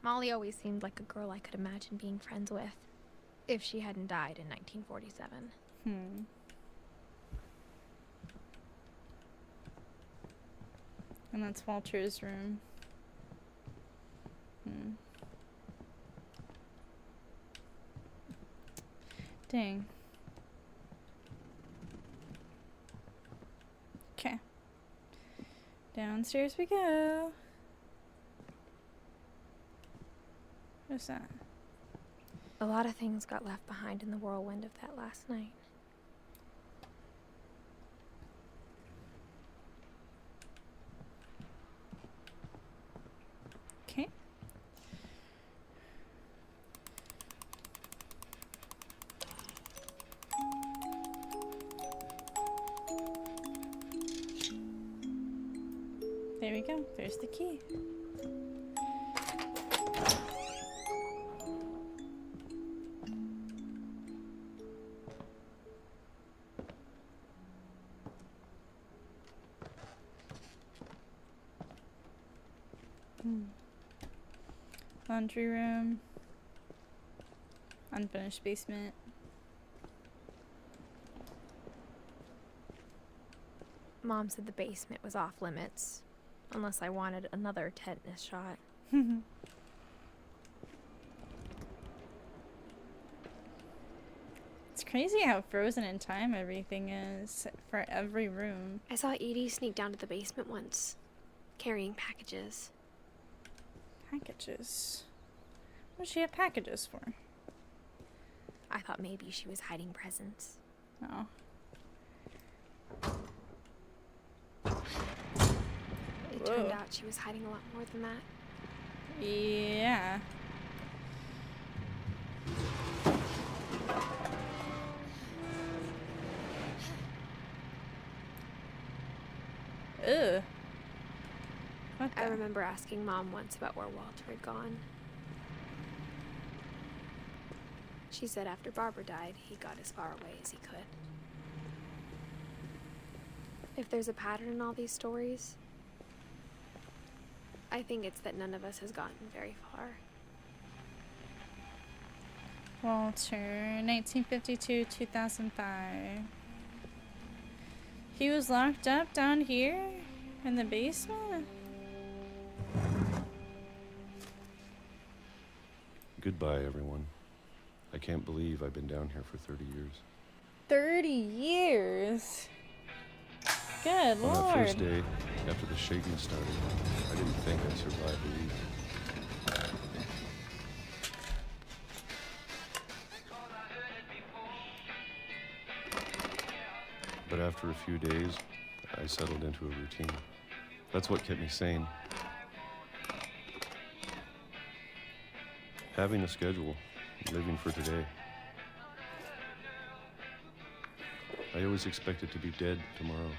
Molly always seemed like a girl I could imagine being friends with, if she hadn't died in 1947. And that's Walter's room. Dang. Okay. Downstairs we go. What's that? A lot of things got left behind in the whirlwind of that last night. Okay. There we go. There's the key. Laundry room. Unfinished basement. Mom said the basement was off limits, unless I wanted another tetanus shot. It's crazy how frozen in time everything is for every room. I saw Edie sneak down to the basement once, carrying packages. Packages? What does she have packages for? I thought maybe she was hiding presents. Oh. It turned out she was hiding a lot more than that. Yeah. Ugh. What I the? remember asking Mom once about where Walter had gone. She said after Barbara died, he got as far away as he could. If there's a pattern in all these stories, I think it's that none of us has gotten very far. Walter, 1952, 2005. He was locked up down here in the basement? Goodbye, everyone. I can't believe I've been down here for 30 years. 30 years? Good On lord. that first day, after the shaking started, I didn't think I'd survive the week. But after a few days, I settled into a routine. That's what kept me sane. Having a schedule, living for today. I always expected to be dead tomorrow.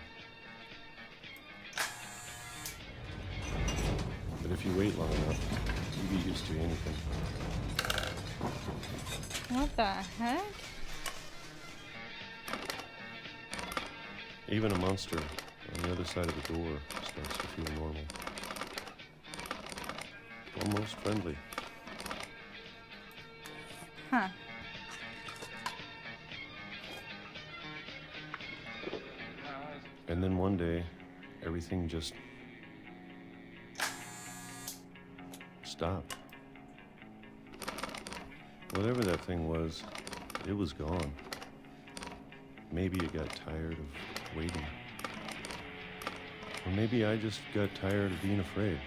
But if you wait long enough, you get used to anything. What the heck? Even a monster on the other side of the door starts to feel normal. Almost friendly. Huh. And then one day, everything just stopped. Whatever that thing was, it was gone. Maybe it got tired of waiting. Or maybe I just got tired of being afraid.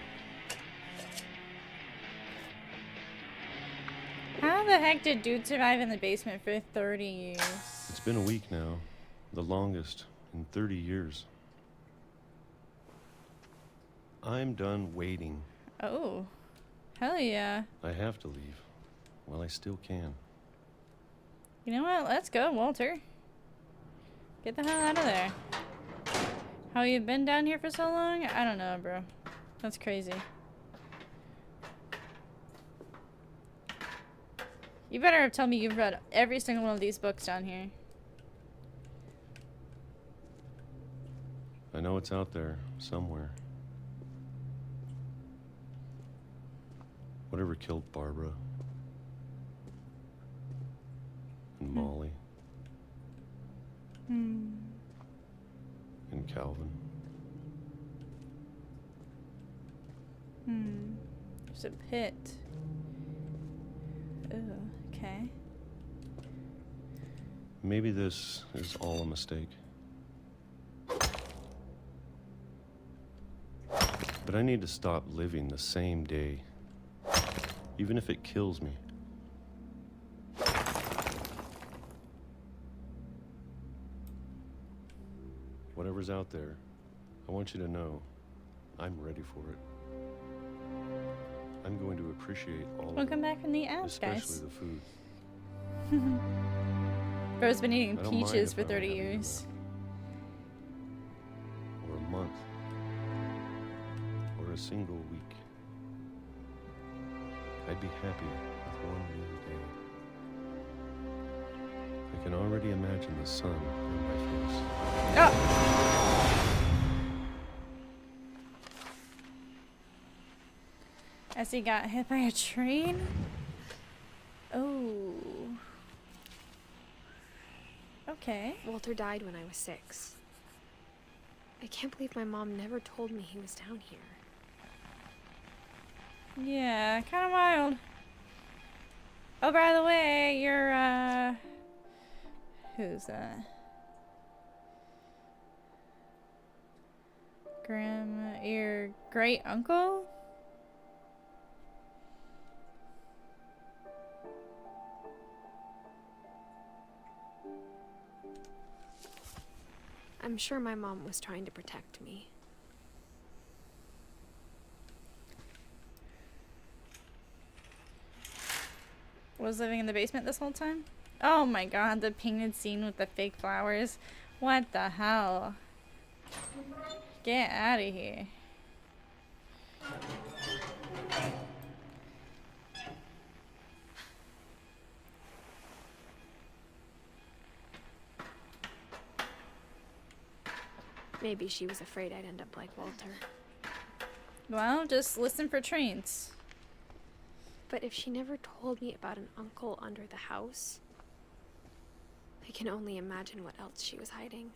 How the heck did dude survive in the basement for 30 years? It's been a week now, the longest in 30 years. I'm done waiting. Oh. Hell yeah. I have to leave while I still can. You know what? Let's go, Walter. Get the hell out of there. How you been down here for so long? I don't know, bro. That's crazy. You better have told me you've read every single one of these books down here. I know it's out there somewhere. Whatever killed Barbara and Molly and Calvin. There's a pit. Oh, okay. Maybe this is all a mistake. But I need to stop living the same day, even if it kills me. Whatever's out there, I want you to know I'm ready for it. I'm going to appreciate all of it. Welcome back from the ads, especially guys. the food. Bro's been eating I don't mind peaches if for I don't 30 have it years. Or a month. a single week, I'd be happier with one new day. I can already imagine the sun on my face. Oh! As he got hit by a train? Oh. Okay. Walter died when I was 6. I can't believe my mom never told me he was down here. Yeah, kind of wild. Oh, by the way, you're, who's that? Your great uncle? I'm sure my mom was trying to protect me. Was living in the basement this whole time? Oh my god, the painted scene with the fake flowers. What the hell? Get out of here. Maybe she was afraid I'd end up like Walter. Well, just listen for trains. But if she never told me about an uncle under the house, I can only imagine what else she was hiding.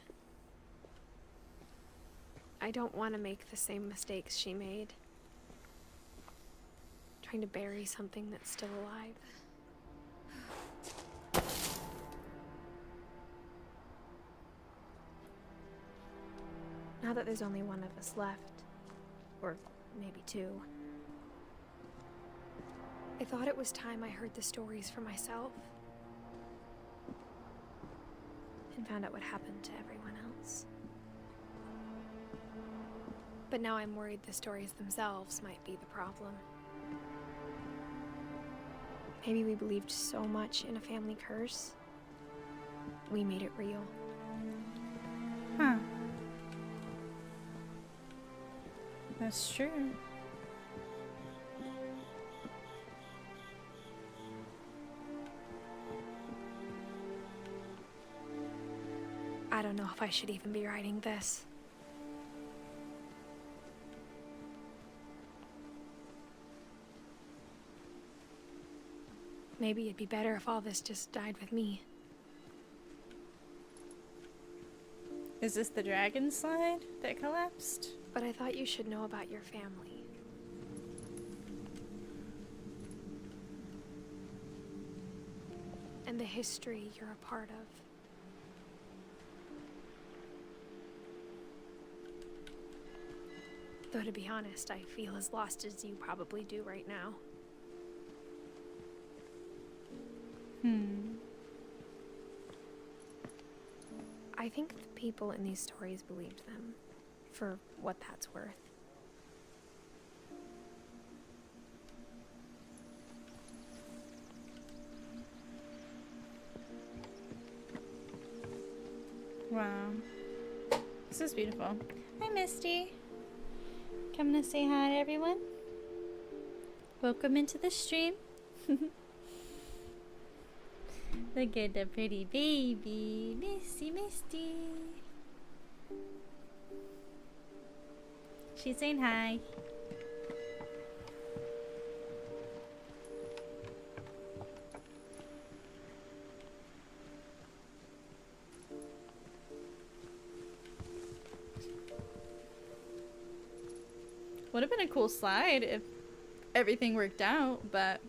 I don't want to make the same mistakes she made. Trying to bury something that's still alive. Now that there's only one of us left, or maybe 2, I thought it was time I heard the stories for myself and found out what happened to everyone else. But now I'm worried the stories themselves might be the problem. Maybe we believed so much in a family curse, we made it real. Huh. That's true. I don't know if I should even be writing this. Maybe it'd be better if all this just died with me. Is this the dragon slide that collapsed? But I thought you should know about your family. And the history you're a part of. Though to be honest, I feel as lost as you probably do right now. I think the people in these stories believed them, for what that's worth. Wow. This is beautiful. Hi, Misty. Coming to say hi to everyone. Welcome into the stream. Look at the pretty baby. Misty. She's saying hi. Would have been a cool slide if everything worked out, but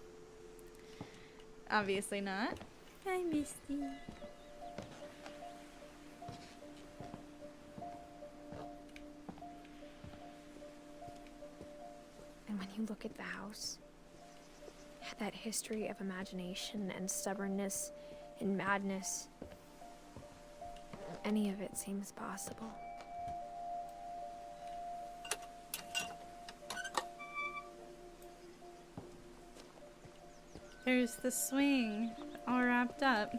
obviously not. Hi, Misty. And when you look at the house, that history of imagination and stubbornness and madness, any of it seems possible. There's the swing all wrapped up.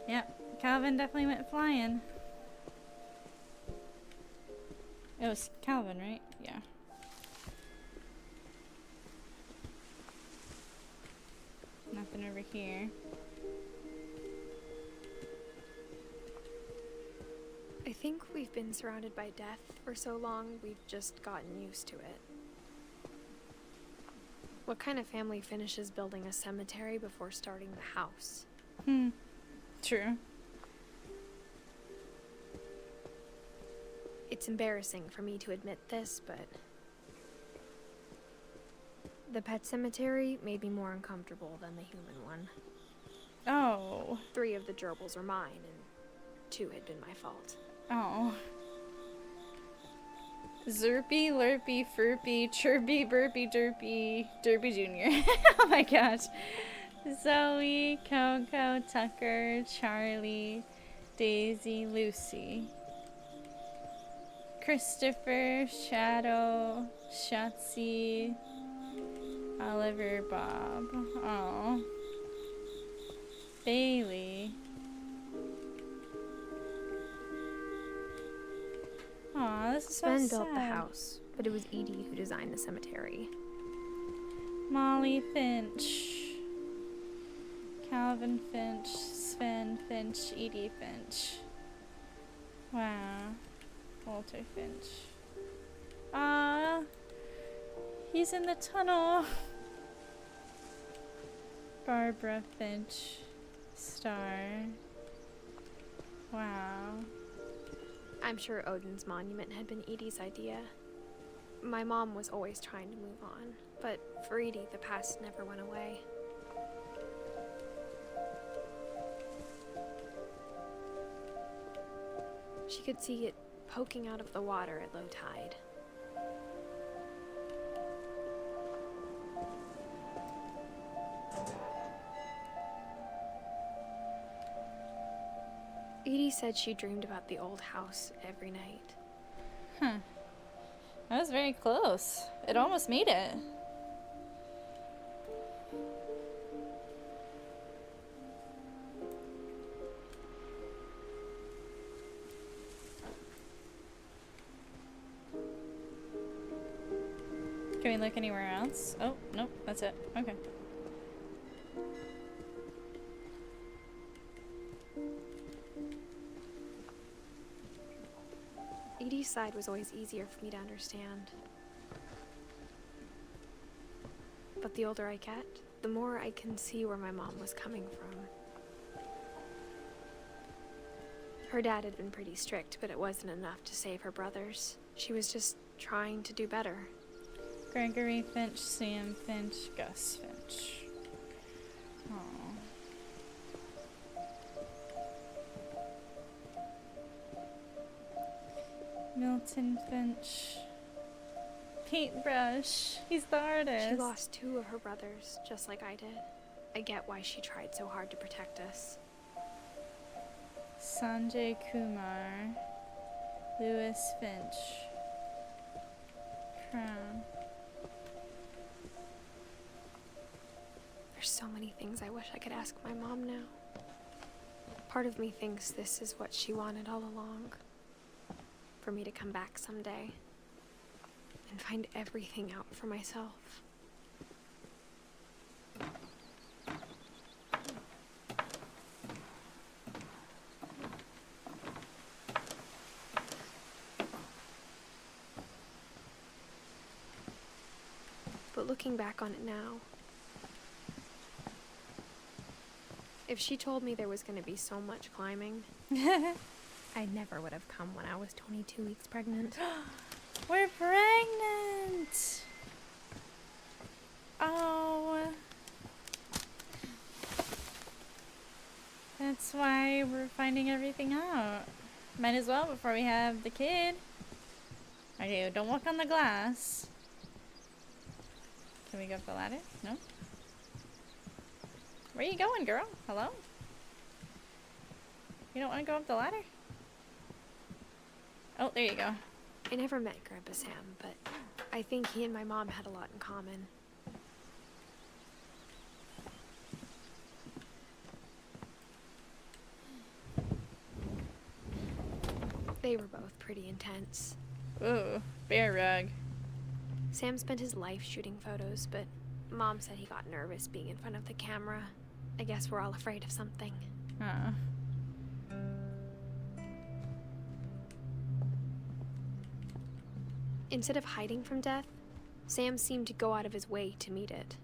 Yep, Calvin definitely went flying. It was Calvin, right? Yeah. nothing over here. I think we've been surrounded by death for so long, we've just gotten used to it. What kind of family finishes building a cemetery before starting the house? True. It's embarrassing for me to admit this, but the pet cemetery made me more uncomfortable than the human one. Oh. 3 of the gerbils are mine, and 2 had been my fault. Oh. Zerpy, Lurpy, Furpy, Chirpy, Burpy, Derpy, Derpy Jr. Oh my gosh. Zoe, Coco, Tucker, Charlie, Daisy, Lucy. Christopher, Shadow, Shotzi, Oliver, Bob. Oh. Bailey. Aw, this is so Sven sad. built the house, but it was Edie who designed the cemetery. Molly Finch. Calvin Finch. Sven Finch. Edie Finch. Wow. Walter Finch. Ah, he's in the tunnel. Barbara Finch. Star. Wow. I'm sure Odin's monument had been Edie's idea. My mom was always trying to move on, but for Edie, the past never went away. She could see it poking out of the water at low tide. Edie said she dreamed about the old house every night. Huh. That was very close. It almost made it. Can we look anywhere else? Oh, nope, that's it. Okay. Edie's side was always easier for me to understand. But the older I get, the more I can see where my mom was coming from. Her dad had been pretty strict, but it wasn't enough to save her brothers. She was just trying to do better. Gregory Finch, Sam Finch, Gus Finch. Aww. Milton Finch. Paintbrush. He's the artist. She lost 2 of her brothers, just like I did. I get why she tried so hard to protect us. Sanjay Kumar. Lewis Finch. Crown. There's so many things I wish I could ask my mom now. Part of me thinks this is what she wanted all along. For me to come back someday and find everything out for myself. But looking back on it now, if she told me there was going to be so much climbing, I never would have come when I was 22 weeks pregnant. We're pregnant! Oh. That's why we're finding everything out. Might as well before we have the kid. Okay, don't walk on the glass. Can we go up the ladder? No? Where are you going, girl? Hello? You don't want to go up the ladder? Oh, there you go. I never met Grandpa Sam, but I think he and my mom had a lot in common. They were both pretty intense. Ooh, bear rug. Sam spent his life shooting photos, but Mom said he got nervous being in front of the camera. I guess we're all afraid of something. Instead of hiding from death, Sam seemed to go out of his way to meet it.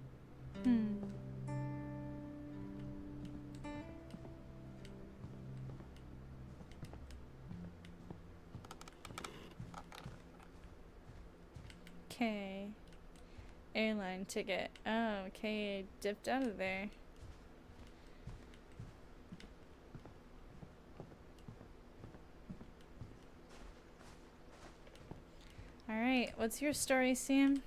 Okay. Airline ticket. Oh, okay. Dipped out of there. Alright, what's your story, Sam?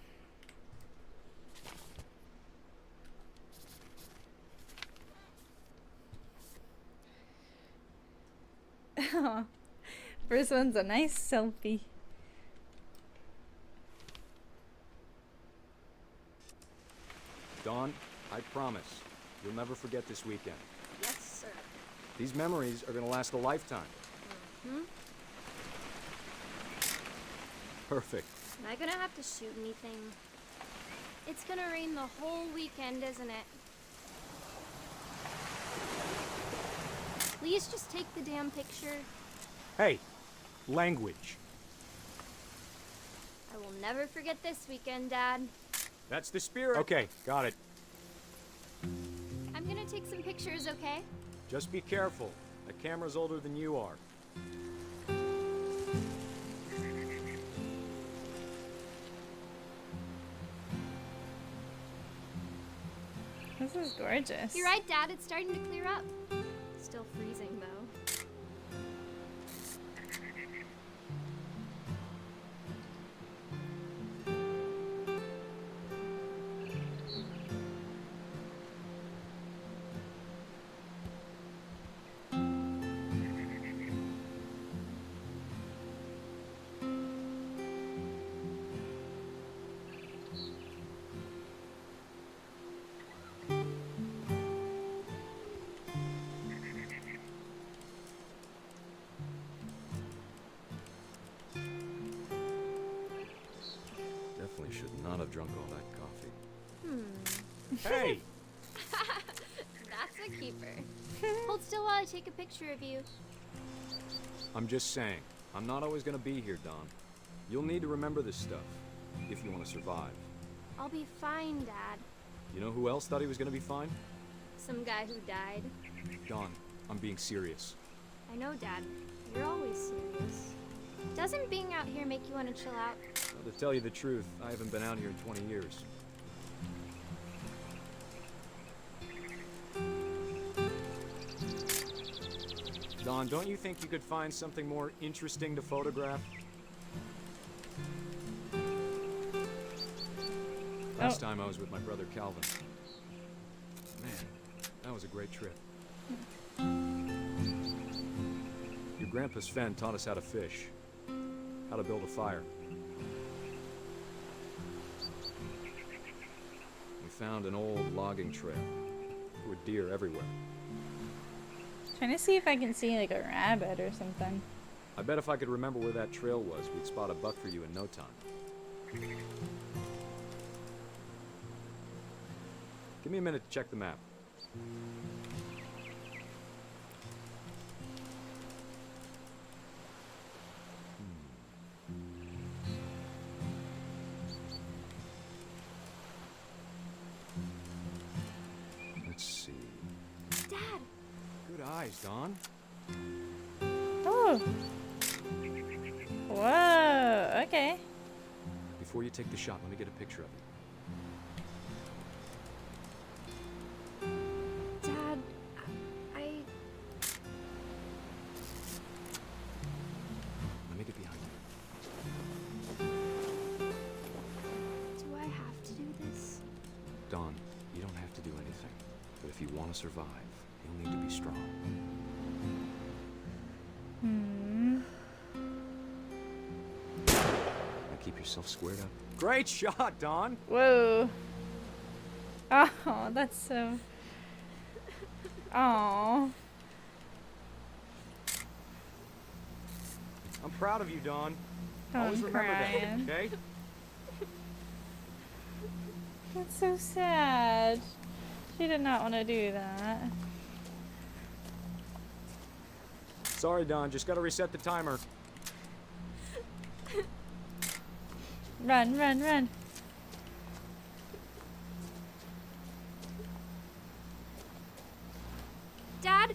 First one's a nice selfie. Dawn, I promise, you'll never forget this weekend. Yes, sir. These memories are gonna last a lifetime. Perfect. Am I gonna have to shoot anything? It's gonna rain the whole weekend, isn't it? Please just take the damn picture. Hey, language. I will never forget this weekend, Dad. That's the spirit. Okay, got it. I'm gonna take some pictures, okay? Just be careful. That camera's older than you are. This is gorgeous. You're right, Dad. It's starting to clear up. Still freezing, though. Definitely should not have drunk all that coffee. Hey! That's a keeper. Hold still while I take a picture of you. I'm just saying, I'm not always gonna be here, Dawn. You'll need to remember this stuff, if you want to survive. I'll be fine, Dad. You know who else thought he was gonna be fine? Some guy who died. Dawn, I'm being serious. I know, Dad. You're always serious. Doesn't being out here make you want to chill out? Well, to tell you the truth, I haven't been out here in 20 years. Dawn, don't you think you could find something more interesting to photograph? Last time I was with my brother Calvin. Man, that was a great trip. Your grandpa Sven taught us how to fish, how to build a fire. We found an old logging trail. There were deer everywhere. Trying to see if I can see like a rabbit or something. I bet if I could remember where that trail was, we'd spot a buck for you in no time. Give me a minute to check the map. Let's see. Dad! Good eyes, Dawn. Oh. Whoa. Okay. Before you take the shot, let me get a picture of you. Dad, Let me get behind you. do I have to do this? Dawn, you don't have to do anything. But if you want to survive, you'll need to be strong. Now keep yourself squared up. Great shot, Dawn! Whoa. Oh, that's so. Oh. I'm proud of you, Dawn. Oh, Always I'm remember crying. that, okay? That's so sad. She She did not want to do that. Sorry, Don. Just gotta reset the timer. Run, run, run. Dad,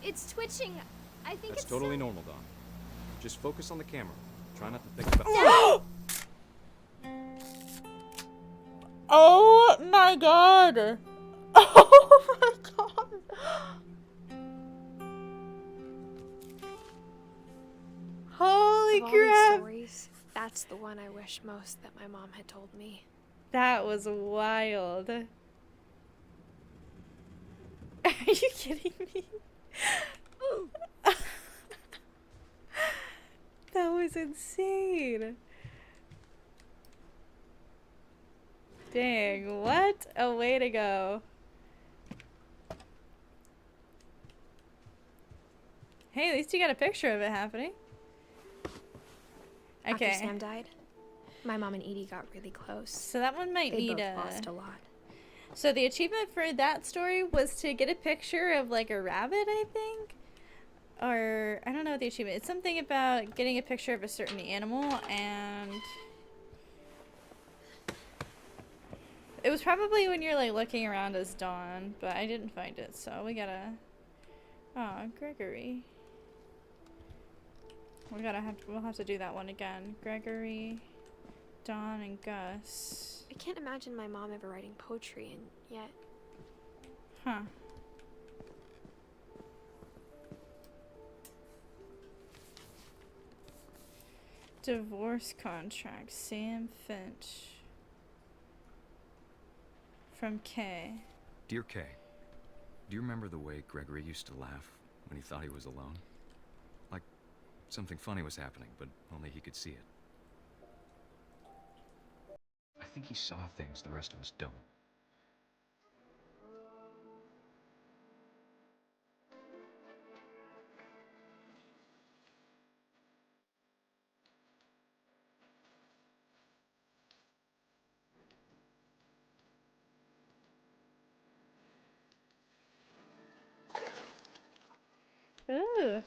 it's twitching. I think That's it's totally normal, Don. Just focus on the camera. Try not to think about. Oh my god! Oh my god! Holy Of all these crap! stories, that's the one I wish most that my mom had told me. That was wild. Are you kidding me? That was insane. Dang, what a way to go. Hey, at least you got a picture of it happening. Okay. After Sam died, my mom and Edie got really close. So that one might They need both a... lost a lot. So the achievement for that story was to get a picture of like a rabbit, I think? Or, I don't know what the achievement. It's something about getting a picture of a certain animal, and... It was probably when you're like looking around as Dawn, but I didn't find it, so we gotta... Oh, Gregory. We'll have to do that one again. Gregory, Dawn, and Gus. I can't imagine my mom ever writing poetry, and yet... Huh. Divorce contract, Sam Finch. From Kay. Dear Kay, do you remember the way Gregory used to laugh when he thought he was alone? Like something funny was happening, but only he could see it. I think he saw things the rest of us don't. Ooh.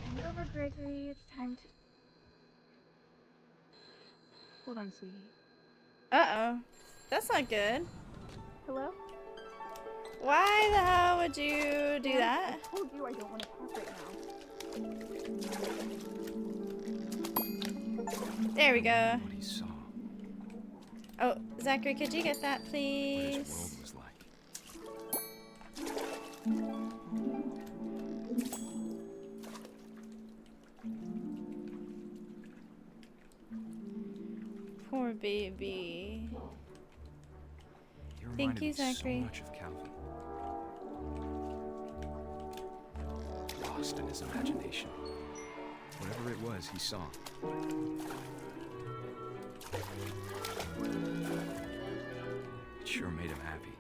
Hand over, Gregory. It's time to... Hold on, sweetie. Uh-oh. That's not good. Hello? Why the hell would you do that? I told you I don't want to talk right now. There we go. What he saw. Oh, Zachary, could you get that, What his please? world was like. Poor baby. You Thank you, reminded me Zachary. so much of Calvin. Lost in his imagination. Whatever it was, he saw. It sure made him happy.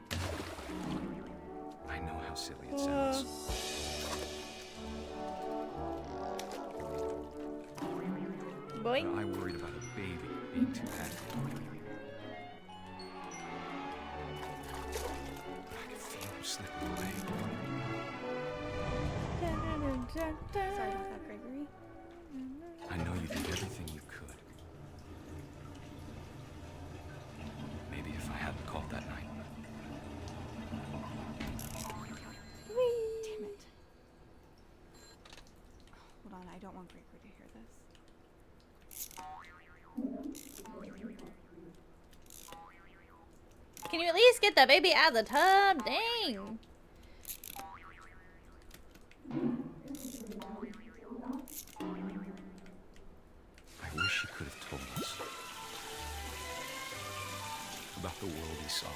I know how silly it sounds. Boy. But I worried about a baby being too happy. I could feel him slipping away. Sorry about that, Gregory. I know you did everything you could. Maybe if I hadn't called that night. Damn it. Hold on, I don't want Gregory to hear this. Can you at least get the baby out of the tub? Dang. I wish he could have told us about the world he saw.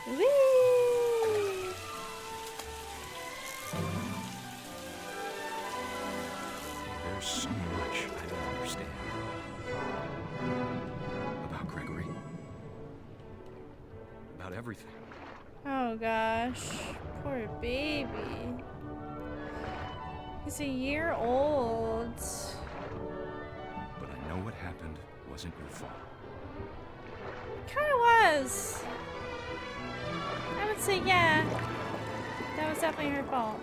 Whee! There's so much I don't understand about Gregory, about everything. Oh gosh. Poor baby. He's a year old. wasn't your fault. Kinda was. I would say, yeah. That was definitely her fault.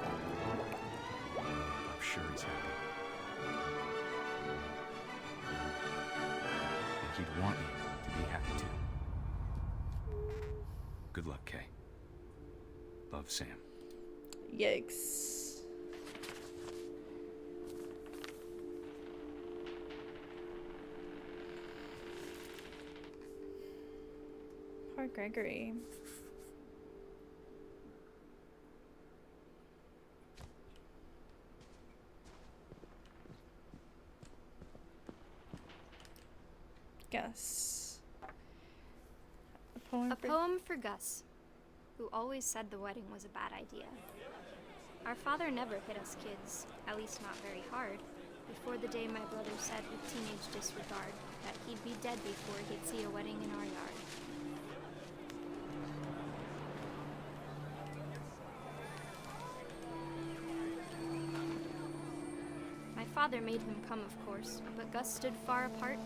I'm sure he's happy. And he'd want you to be happy too. Good luck, Kay. Love, Sam. Yikes. Poor Gregory. Gus. A poem for Gus, who always said the wedding was a bad idea. Our father never hit us kids, at least not very hard, before the day my brother said with teenage disregard that he'd be dead before he'd see a wedding in our yard. My father made him come, of course, but Gus stood far apart,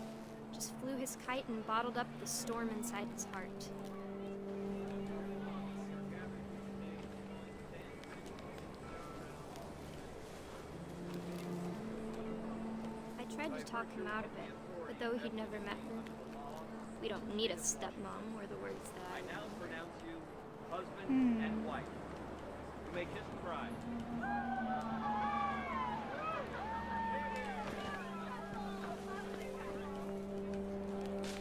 just flew his kite and bottled up the storm inside his heart. I tried to talk him out of it, but though he'd never met her, we don't need a stepmom, were the words that I now pronounce you husband and wife. You may kiss the bride.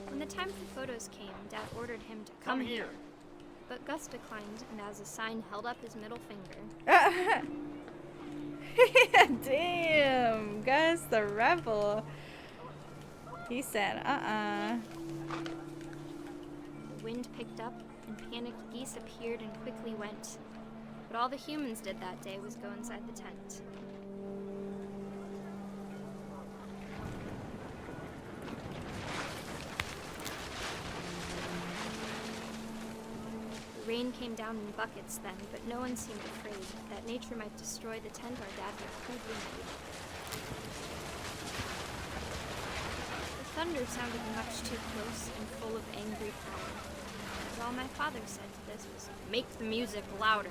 When the time for photos came, Dad ordered him to come here. But Gus declined, and as a sign held up his middle finger. Damn, Gus the rebel. He said, The wind picked up, and panicked geese appeared and quickly went. But all the humans did that day was go inside the tent. The rain came down in buckets then, but no one seemed afraid that nature might destroy the tent our dad had crudely made. The thunder sounded much too close and full of angry power. And all my father said to this was, "Make the music louder."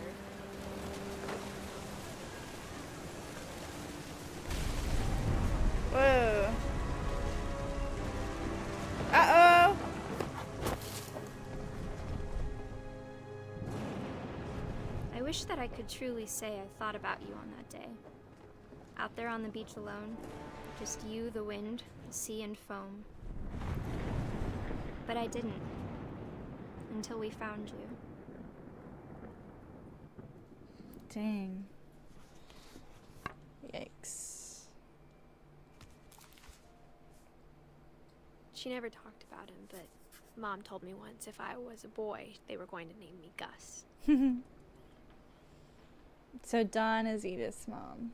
whoa. Uh-oh. I wish that I could truly say I thought about you on that day. Out there on the beach alone, just you, the wind, the sea, and foam. But I didn't. Until we found you. Dang. Yikes. She never talked about him, but Mom told me once if I was a boy, they were going to name me Gus. So Dawn is Edith's mom.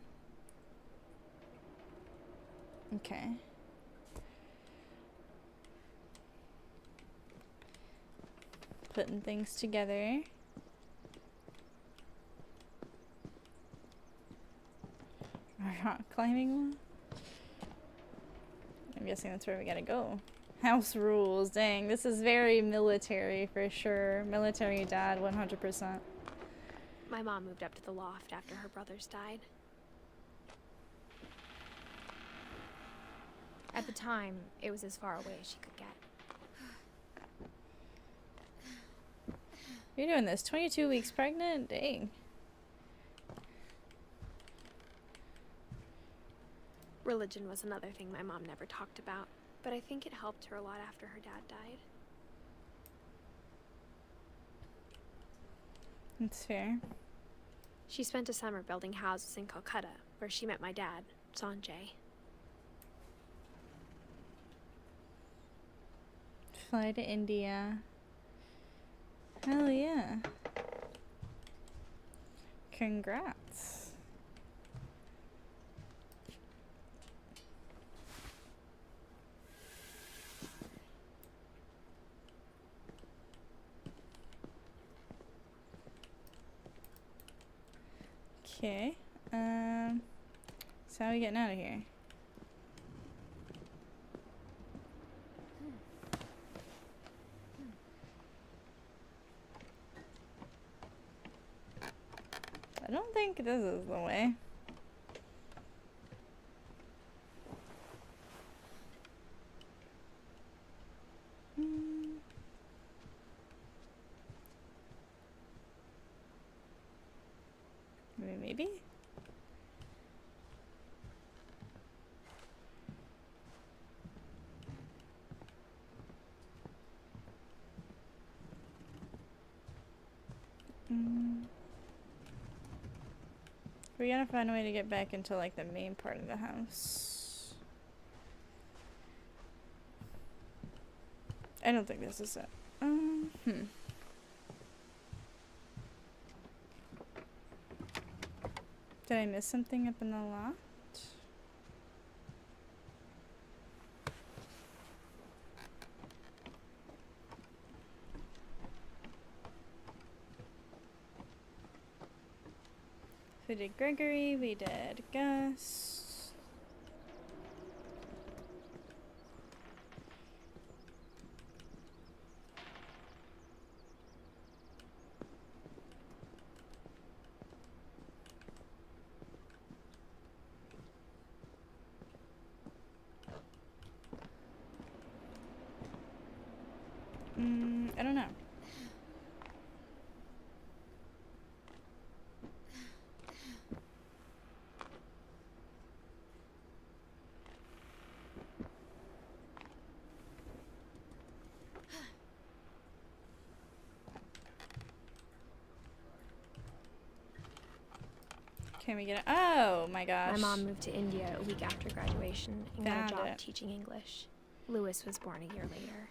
Okay. Putting things together. Rock climbing one? I'm guessing that's where we gotta go. House rules. Dang, this is very military for sure. Military dad, 100%. My mom moved up to the loft after her brothers died. At the time, it was as far away as she could get. You're doing this 22 weeks pregnant? Dang. Religion was another thing my mom never talked about, but I think it helped her a lot after her dad died. That's fair. She spent a summer building houses in Calcutta, where she met my dad, Sanjay. Fly to India. Hell yeah. Congrats. Okay. So how are we getting out of here? I don't think this is the way. Maybe? We gotta find a way to get back into like the main part of the house. I don't think this is it. Did I miss something up in the lot? We did Gregory, we did Gus. I don't know. Can we get it? Oh my gosh. My mom moved to India a week after graduation and got a Found job it. teaching English. Lewis was born a year later.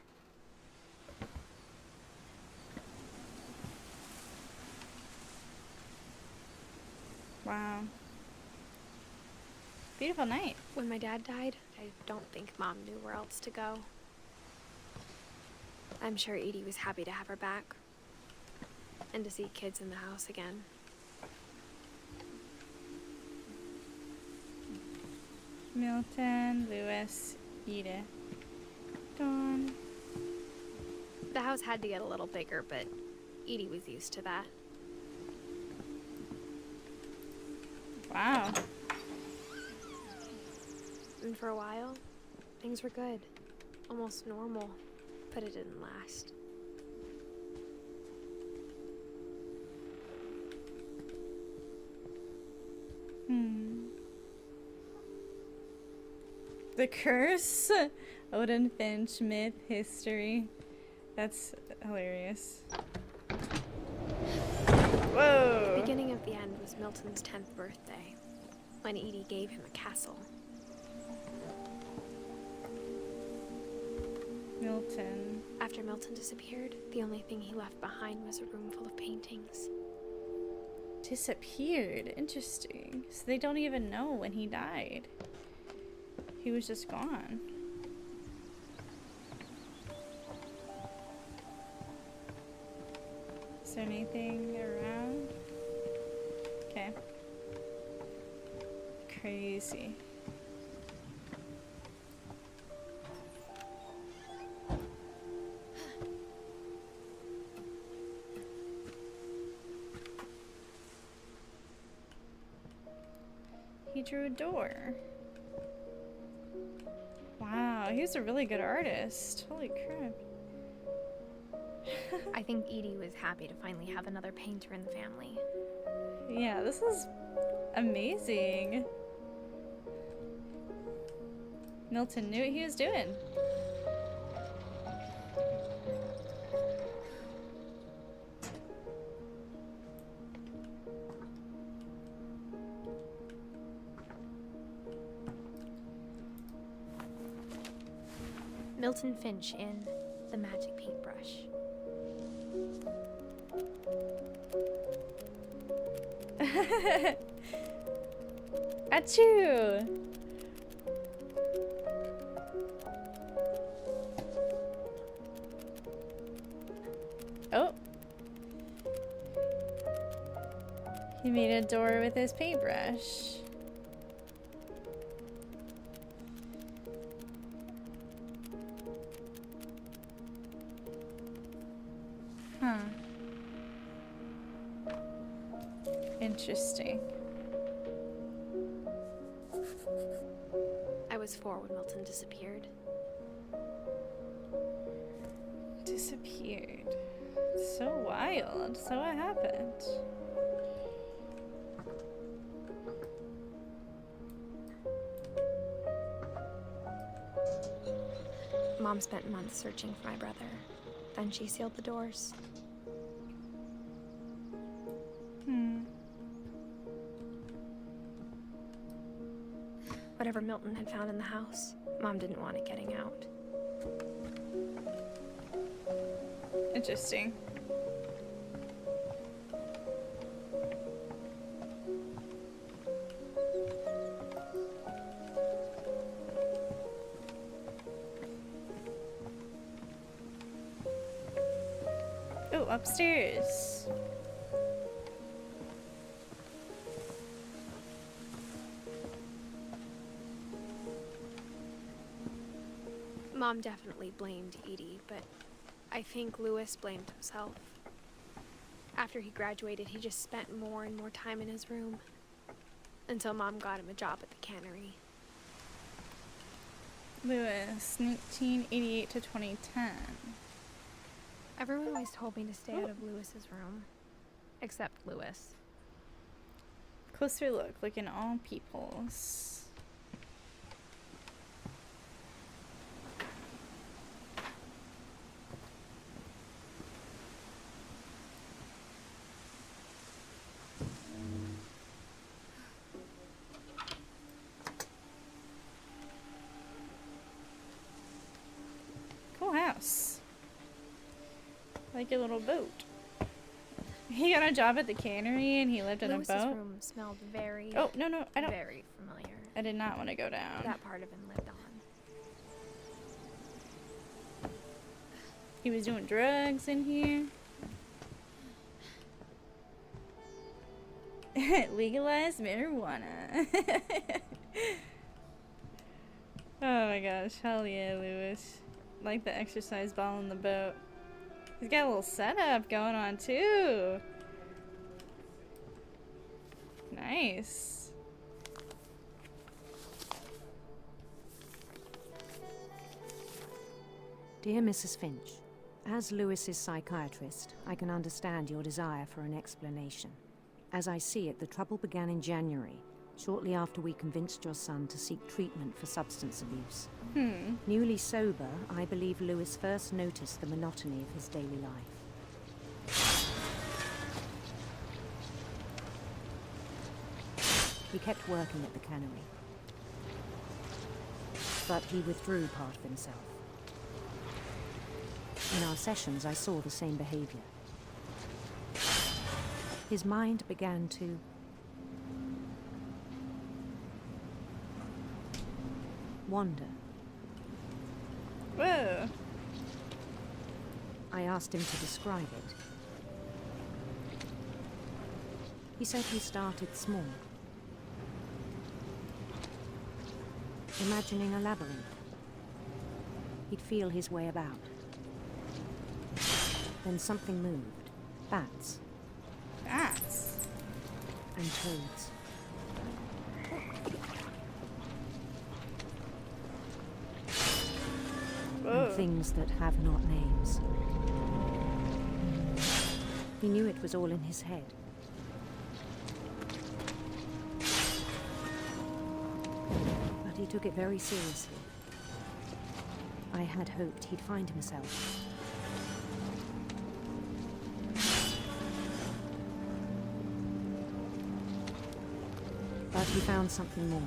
Wow. Beautiful night. When my dad died, I don't think Mom knew where else to go. I'm sure Edie was happy to have her back and to see kids in the house again. Milton, Lewis, Edith, Dawn. The house had to get a little bigger, but Edie was used to that. Wow. And for a while, things were good. Almost normal, but it didn't last. The Curse? Odin Finch myth history. That's hilarious. Whoa! The beginning of the end was Milton's 10th birthday, when Edie gave him a castle. Milton. After Milton disappeared, the only thing he left behind was a room full of paintings. Disappeared? Interesting. So they don't even know when he died. He was just gone. Is there anything around? Okay. Crazy. He drew a door. Wow, he's a really good artist. Holy crap. I think Edie was happy to finally have another painter in the family. Yeah, this is amazing. Milton knew what he was doing. Milton Finch in The Magic Paintbrush. Achoo! Oh. He made a door with his paintbrush. Huh. Interesting. I was 4 when Milton disappeared. Disappeared. So wild. So what happened? Mom spent months searching for my brother. Then she sealed the doors. Whatever Milton had found in the house, Mom didn't want it getting out. Interesting. Oh, upstairs. Mom definitely blamed Edie, but I think Louis blamed himself. After he graduated, he just spent more and more time in his room. Until Mom got him a job at the cannery. Louis, 1988 to 2010. Everyone always told me to stay out of Louis's room. Except Louis. Closer look, like in all peoples. Cool house. Like a little boat. He got a job at the cannery and he lived in Louis's a boat. room smelled very, Oh, no, I don't. very familiar. I did not want to go down. That part of him lived on. He was doing drugs in here. Legalized marijuana. Oh my gosh, hell yeah, Louis. Like the exercise ball in the boat. He's got a little setup going on too. Nice. Dear Mrs. Finch, as Lewis's psychiatrist, I can understand your desire for an explanation. As I see it, the trouble began in January, shortly after we convinced your son to seek treatment for substance abuse. Newly sober, I believe Lewis first noticed the monotony of his daily life. He kept working at the cannery, but he withdrew part of himself. In our sessions, I saw the same behavior. His mind began to wander. Whoa. I asked him to describe it. He said he started small, imagining a labyrinth. He'd feel his way about. Then something moved. Bats. Bats? And toads. Whoa. And things that have not names. He knew it was all in his head. But he took it very seriously. I had hoped he'd find himself. But he found something more.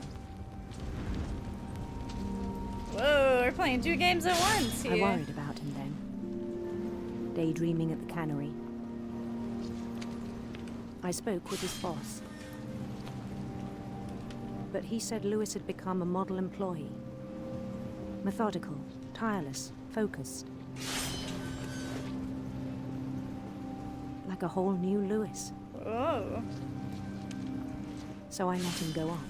Whoa, we're playing 2 games at once here. I worried about him then. Daydreaming at the cannery. I spoke with his boss. But he said Lewis had become a model employee. Methodical, tireless, focused. Like a whole new Lewis. Whoa. So I let him go on.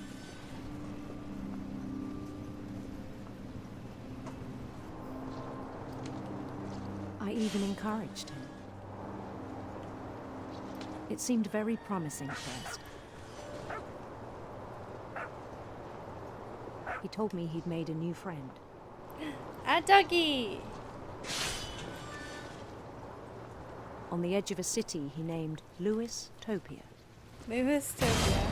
I even encouraged him. It seemed very promising at first. He told me he'd made a new friend. A doggy! On the edge of a city he named Louis Topia. Louis Topia.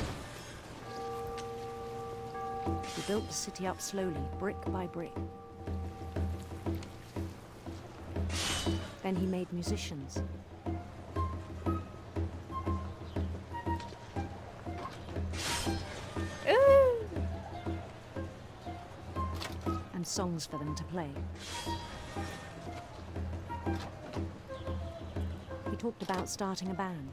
He built the city up slowly, brick by brick. Then he made musicians. Ooh! And songs for them to play. He talked about starting a band.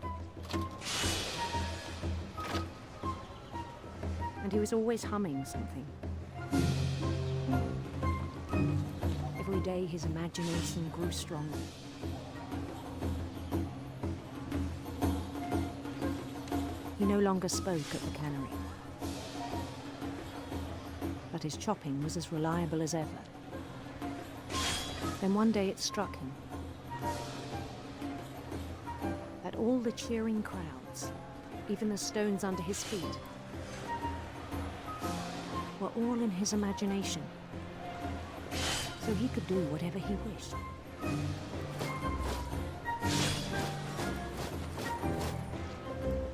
And he was always humming something. Every day his imagination grew stronger. He no longer spoke at the cannery. But his chopping was as reliable as ever. Then one day it struck him that all the cheering crowds, even the stones under his feet, were all in his imagination. So he could do whatever he wished.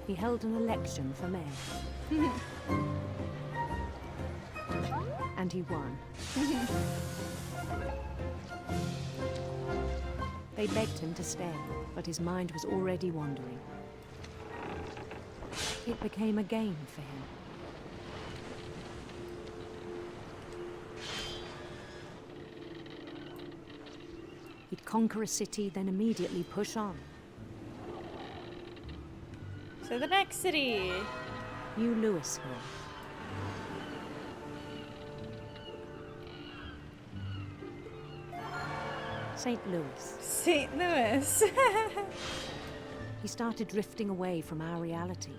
He held an election for mayor. And he won. They begged him to stay, but his mind was already wandering. It became a game for him. He'd conquer a city, then immediately push on. So the next city. New Louisville. St. Louis. St. Louis. He started drifting away from our reality.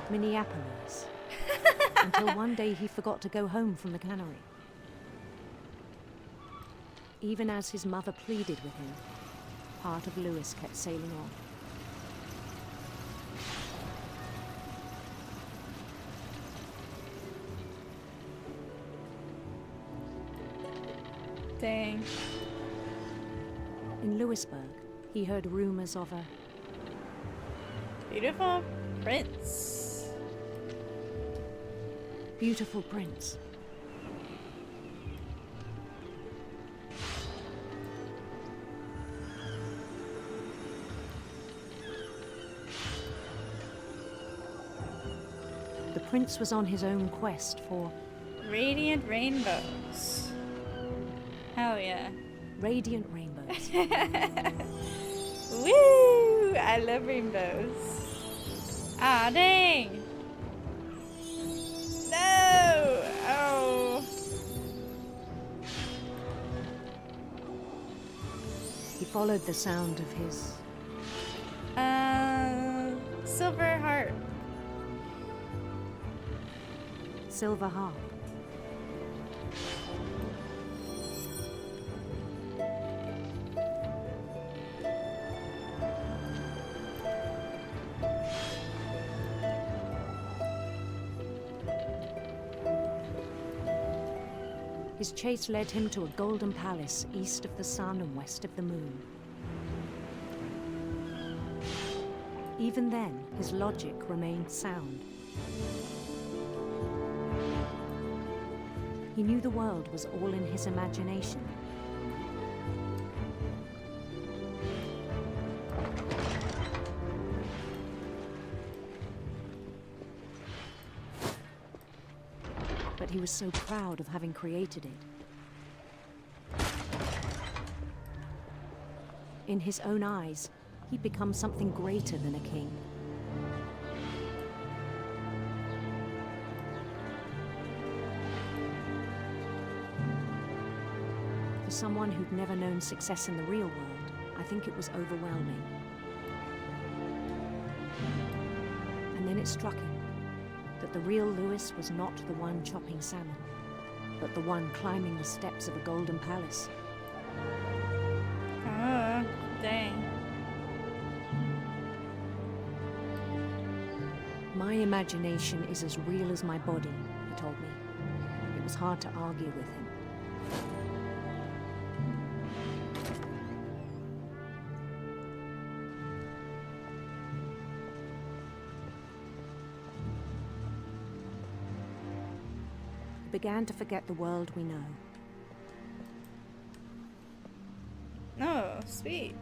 Minneapolis. Until one day he forgot to go home from the cannery. Even as his mother pleaded with him, part of Louis kept sailing on. Dang. In Louisburg, he heard rumors of a beautiful prince. Beautiful prince. The prince was on his own quest for radiant rainbows. Hell yeah. Radiant rainbows. Woo! I love rainbows. Ah, dang! No! Oh. He followed the sound of his silver harp. Silver harp. His chase led him to a golden palace east of the sun and west of the moon. Even then, his logic remained sound. He knew the world was all in his imagination. But he was so proud of having created it. In his own eyes, he'd become something greater than a king. For someone who'd never known success in the real world, I think it was overwhelming. And then it struck him that the real Louis was not the one chopping salmon. but the one climbing the steps of a golden palace. Oh, dang. My imagination is as real as my body, he told me. It was hard to argue with him. I began to forget the world we know. Oh, sweet.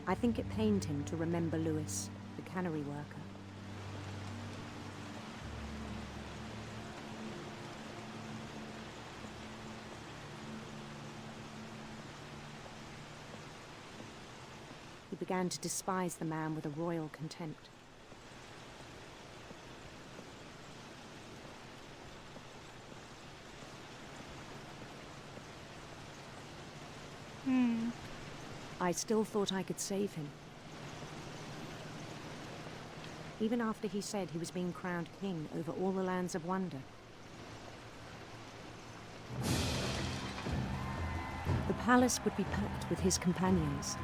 I think it pained him to remember Lewis, the cannery worker. He began to despise the man with a royal contempt. I still thought I could save him. Even after he said he was being crowned king over all the lands of wonder. The palace would be packed with his companions.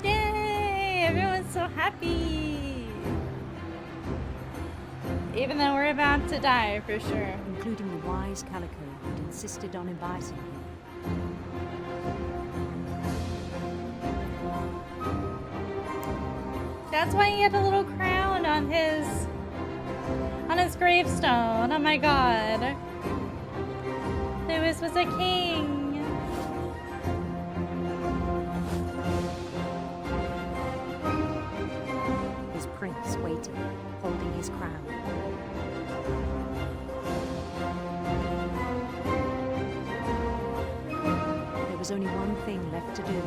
Yay! Everyone's so happy! Even though we're about to die, for sure. Including the wise Calico who'd insisted on advising him. That's why he had a little crown on his gravestone. Oh my god. Lewis was a king. His prince waited, holding his crown. There was only one thing left to do.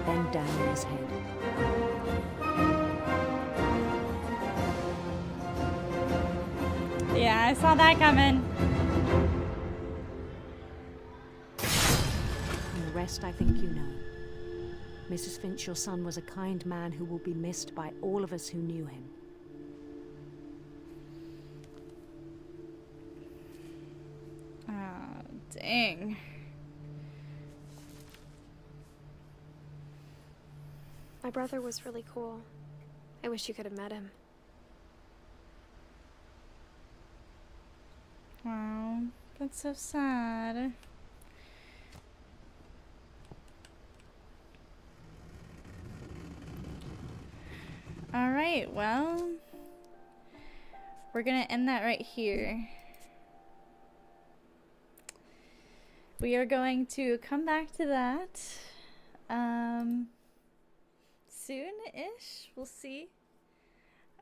Bend down his head. Yeah, I saw that coming. And the rest I think you know. Mrs. Finch, your son was a kind man who will be missed by all of us who knew him. Oh, dang. My brother was really cool. I wish you could have met him. Wow, that's so sad. Alright, well, we're gonna end that right here. We are going to come back to that soon-ish. We'll see.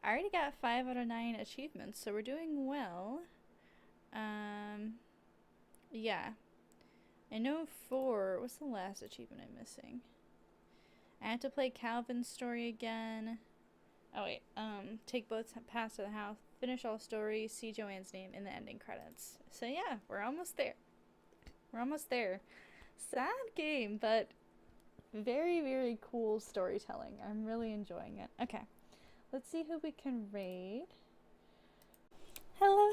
I already got 5 out of 9 achievements, so we're doing well. Yeah. I know 4. What's the last achievement I'm missing? I have to play Calvin's story again. Oh wait, take both paths to the house, finish all stories, see Joanne's name in the ending credits. So yeah, we're almost there. We're almost there. Sad game, but very, very cool storytelling. I'm really enjoying it. Okay, let's see who we can raid. Hello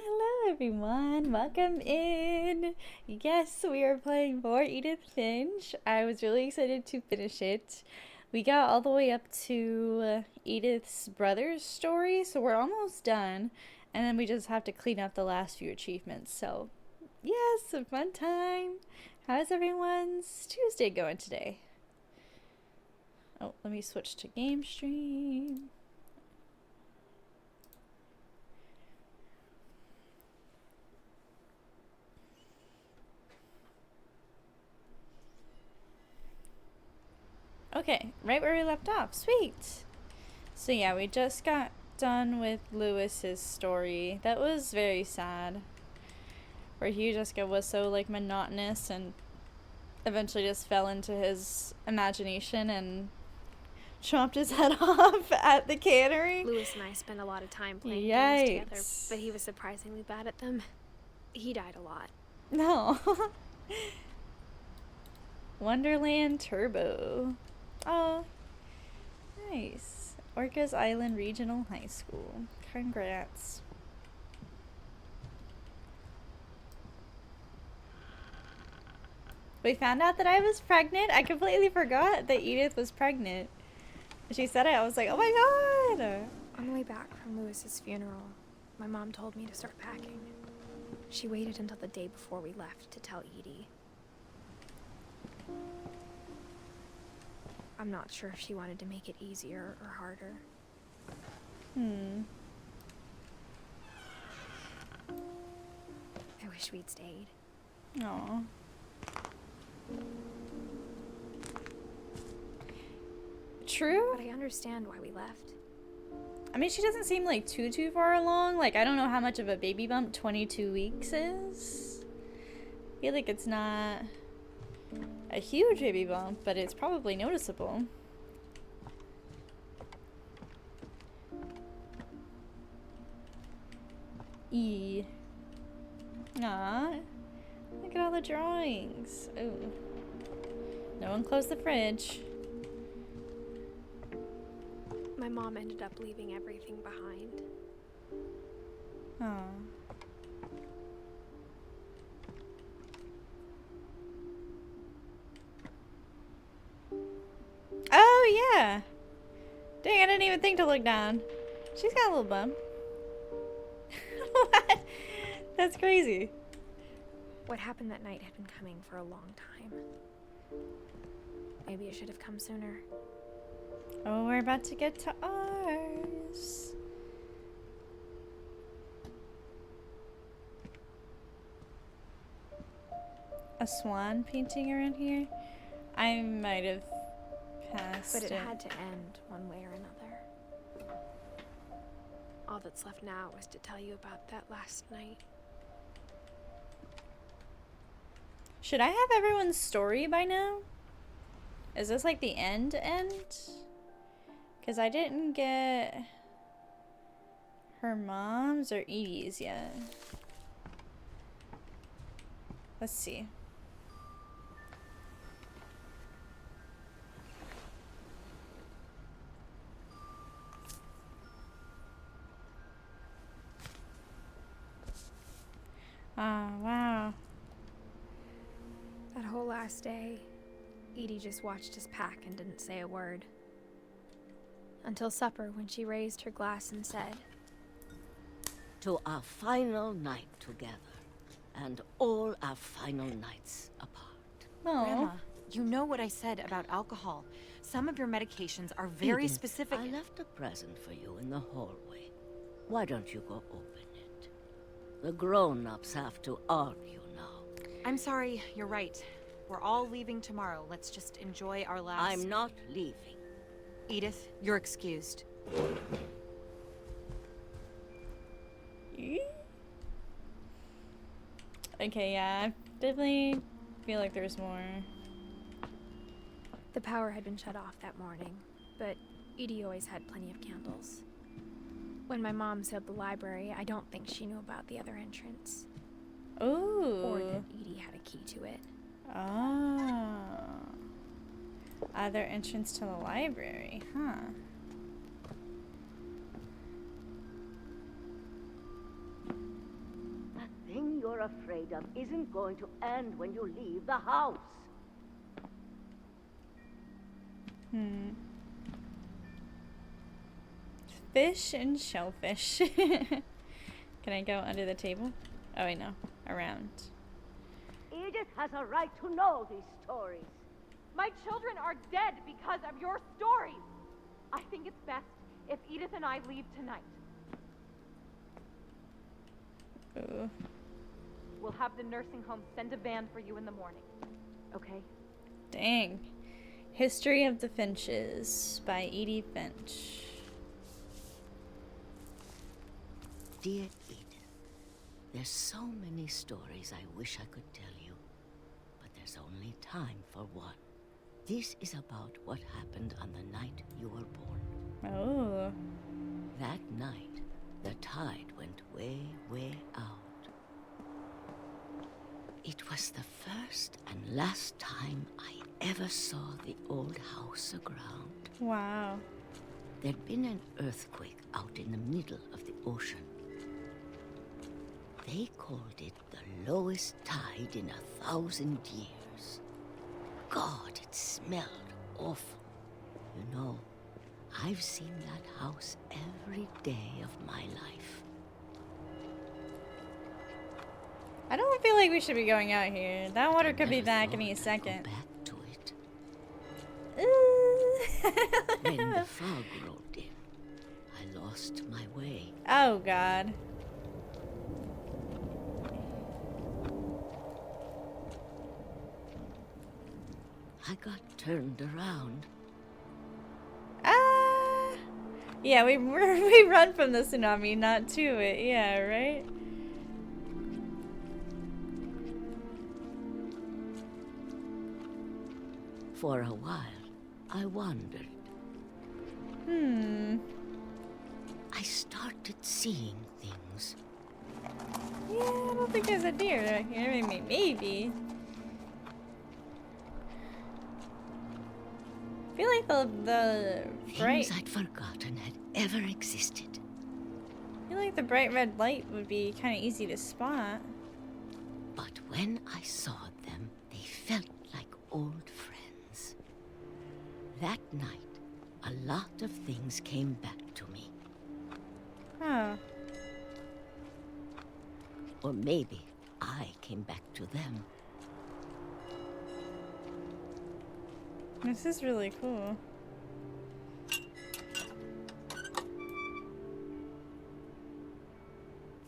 everyone, welcome in. Yes, we are playing more Edith Finch. I was really excited to finish it. We got all the way up to Edith's brother's story, so we're almost done. And then we just have to clean up the last few achievements. So, yes, a fun time. How's everyone's Tuesday going today? Oh, let me switch to game stream. Okay, right where we left off. Sweet. So yeah, we just got done with Lewis's story. That was very sad. Where he just was so like monotonous and eventually just fell into his imagination and chopped his head off at the cannery. Lewis and I spent a lot of time playing Yikes. games together, but he was surprisingly bad at them. He died a lot. No. Wonderland Turbo. Oh, nice. Orcas Island Regional High School. Congrats. We found out that I was pregnant. I completely forgot that Edith was pregnant. She said it. I was like, oh my god. On the way back from Lewis's funeral, my mom told me to start packing. She waited until the day before we left to tell Edie. I'm not sure if she wanted to make it easier or harder. I wish we'd stayed. Aw. True. But I understand why we left. I mean, she doesn't seem like too far along. Like, I don't know how much of a baby bump 22 weeks is. I feel like it's not a huge baby bump, but it's probably noticeable. E. Aw. Look at all the drawings. Ooh. No one closed the fridge. My mom ended up leaving everything behind. Aw. Oh, yeah. Dang, I didn't even think to look down. She's got a little bump. What? That's crazy. What happened that night had been coming for a long time. Maybe it should have come sooner. Oh, we're about to get to ours. A swan painting around here? I might have passed But it had to end one way or another. All that's left now is to tell you about that last night. Should I have everyone's story by now? Is this like the end? Because I didn't get her mom's or Edie's yet. Let's see. Oh, wow. That whole last day, Edie just watched us pack and didn't say a word. Until supper, when she raised her glass and said, "To our final night together, and all our final nights apart." Grandma, you know what I said about alcohol. Some of your medications are very Edith, specific. I left a present for you in the hallway. Why don't you go open it? The grown-ups have to argue now. I'm sorry, you're right. We're all leaving tomorrow. Let's just enjoy our last... I'm not leaving. Edith, you're excused. Okay, yeah, I definitely feel like there's more. the power had been shut off that morning, but Edie always had plenty of candles. When my mom sealed the library, I don't think she knew about the other entrance. Ooh. Or that Edie had a key to it. Oh. Other entrance to the library, huh? The thing you're afraid of isn't going to end when you leave the house. Fish and shellfish. Can I go under the table? Oh wait, no. Around. Edith has a right to know these stories. My children are dead because of your stories. I think it's best if Edith and I leave tonight. Ooh. We'll have the nursing home send a van for you in the morning. Okay? Dang. History of the Finches by Edith Finch. Dear Edith, there's so many stories I wish I could tell you, but there's only time for one. This is about what happened on the night you were born. Oh. That night, the tide went way, way out. It was the first and last time I ever saw the old house aground. Wow. There'd been an earthquake out in the middle of the ocean. They called it the lowest tide in 1,000 years. God, it smelled awful. You know, I've seen that house every day of my life. I don't feel like we should be going out here. That water could be back any second. When the fog rolled in, I lost my way. Oh, God. I got turned around. Yeah, we run from the tsunami, not to it. Yeah, right? For a while, I wandered. I started seeing things. Yeah, I don't think there's a deer right here. I mean, maybe. I feel like the bright... Things I'd forgotten had ever existed. I feel like the bright red light would be kind of easy to spot. But when I saw them, they felt like old friends. That night, a lot of things came back to me. Huh. Or maybe I came back to them. This is really cool.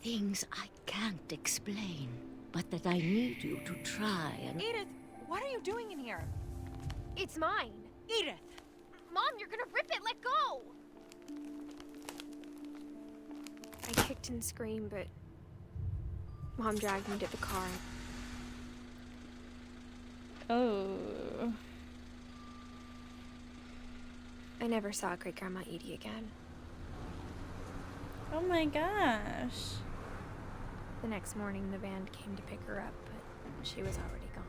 Things I can't explain, but that I need you to try and... Edith, what are you doing in here? It's mine. Edith! Mom, you're gonna rip it. Let go. I kicked and screamed, but Mom dragged me to the car. Oh. I never saw Great Grandma Edie again. Oh my gosh. The next morning, the band came to pick her up, but she was already gone.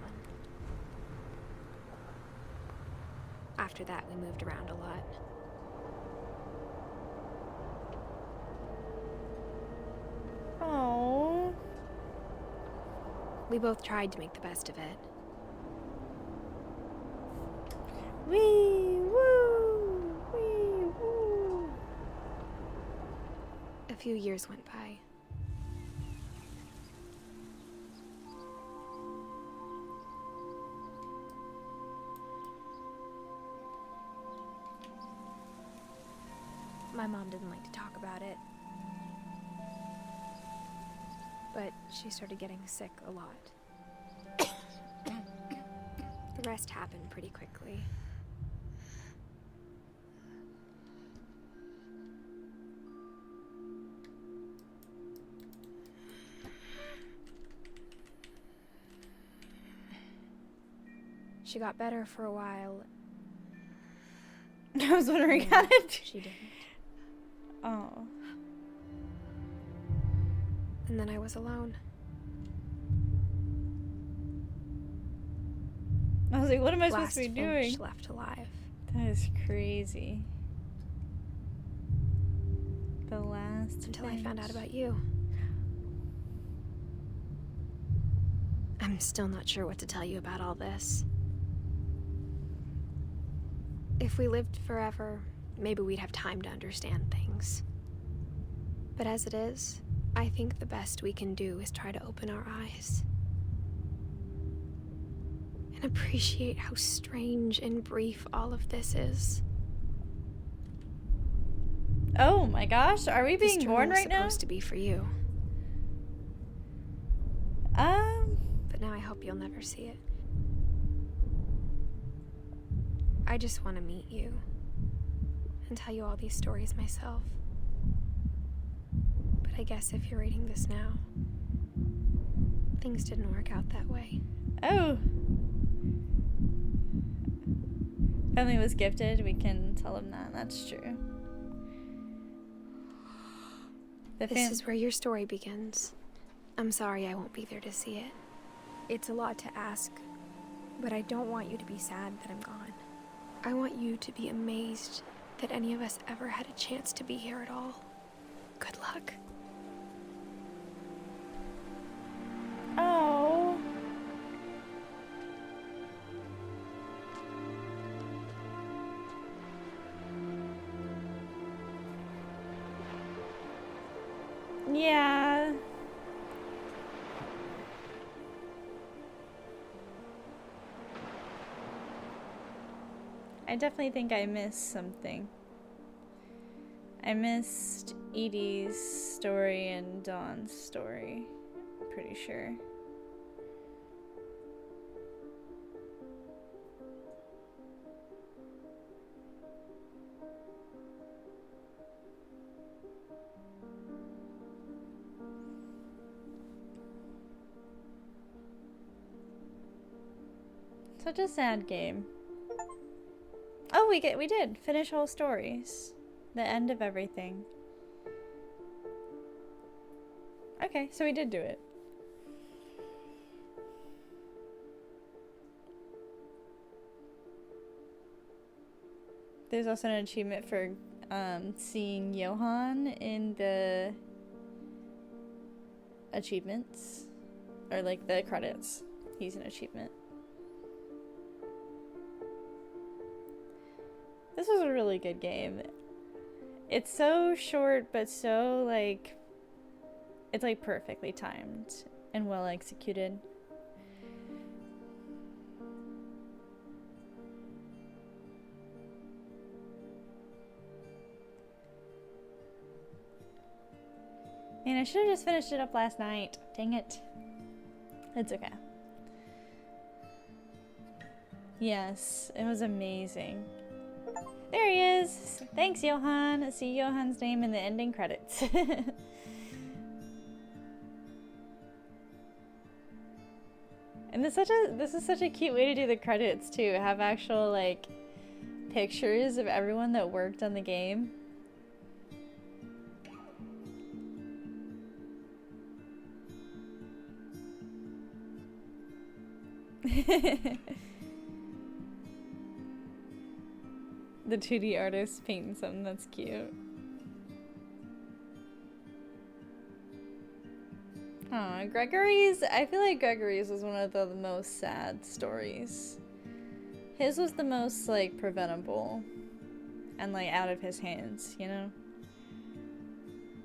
After that, we moved around a lot. Oh. We both tried to make the best of it. Wee woo! Wee woo! A few years went by. My mom didn't like to talk about it. But she started getting sick a lot. The rest happened pretty quickly. She got better for a while. I was wondering how she didn't. Oh. And then I was alone. I was like, what am I supposed Last to be Finch doing? left alive. That is crazy. The last Until I found out Finch. about you. I'm still not sure what to tell you about all this. If we lived forever, maybe we'd have time to understand things. But as it is, I think the best we can do is try to open our eyes. And appreciate how strange and brief all of this is. Oh my gosh, are we being This born journal was right now? supposed to be for you. But now I hope you'll never see it. I just want to meet you and tell you all these stories myself. But I guess if you're reading this now, things didn't work out that way. Oh. Family was gifted, we can tell them that. That's true. This is where your story begins. I'm sorry I won't be there to see it. It's a lot to ask, but I don't want you to be sad that I'm gone. I want you to be amazed that any of us ever had a chance to be here at all. Good luck. Oh. Yeah. I definitely think I missed something. I missed Edie's story and Dawn's story. I'm pretty sure. Such a sad game. Oh, we did finish whole stories. The end of everything. Okay, so we did do it. There's also an achievement for seeing Johan in the achievements, or like the credits. He's an achievement. This was a really good game. It's so short, but so like, it's like perfectly timed and well executed. Man, I should have just finished it up last night. Dang it. It's okay. Yes, it was amazing. There he is! Thanks, Johan! See Johan's name in the ending credits. And this is such a cute way to do the credits too. Have actual like pictures of everyone that worked on the game. The 2D artist painting something that's cute. Aw, Gregory's, I feel like Gregory's was one of the most sad stories. His was the most like preventable and like out of his hands, you know?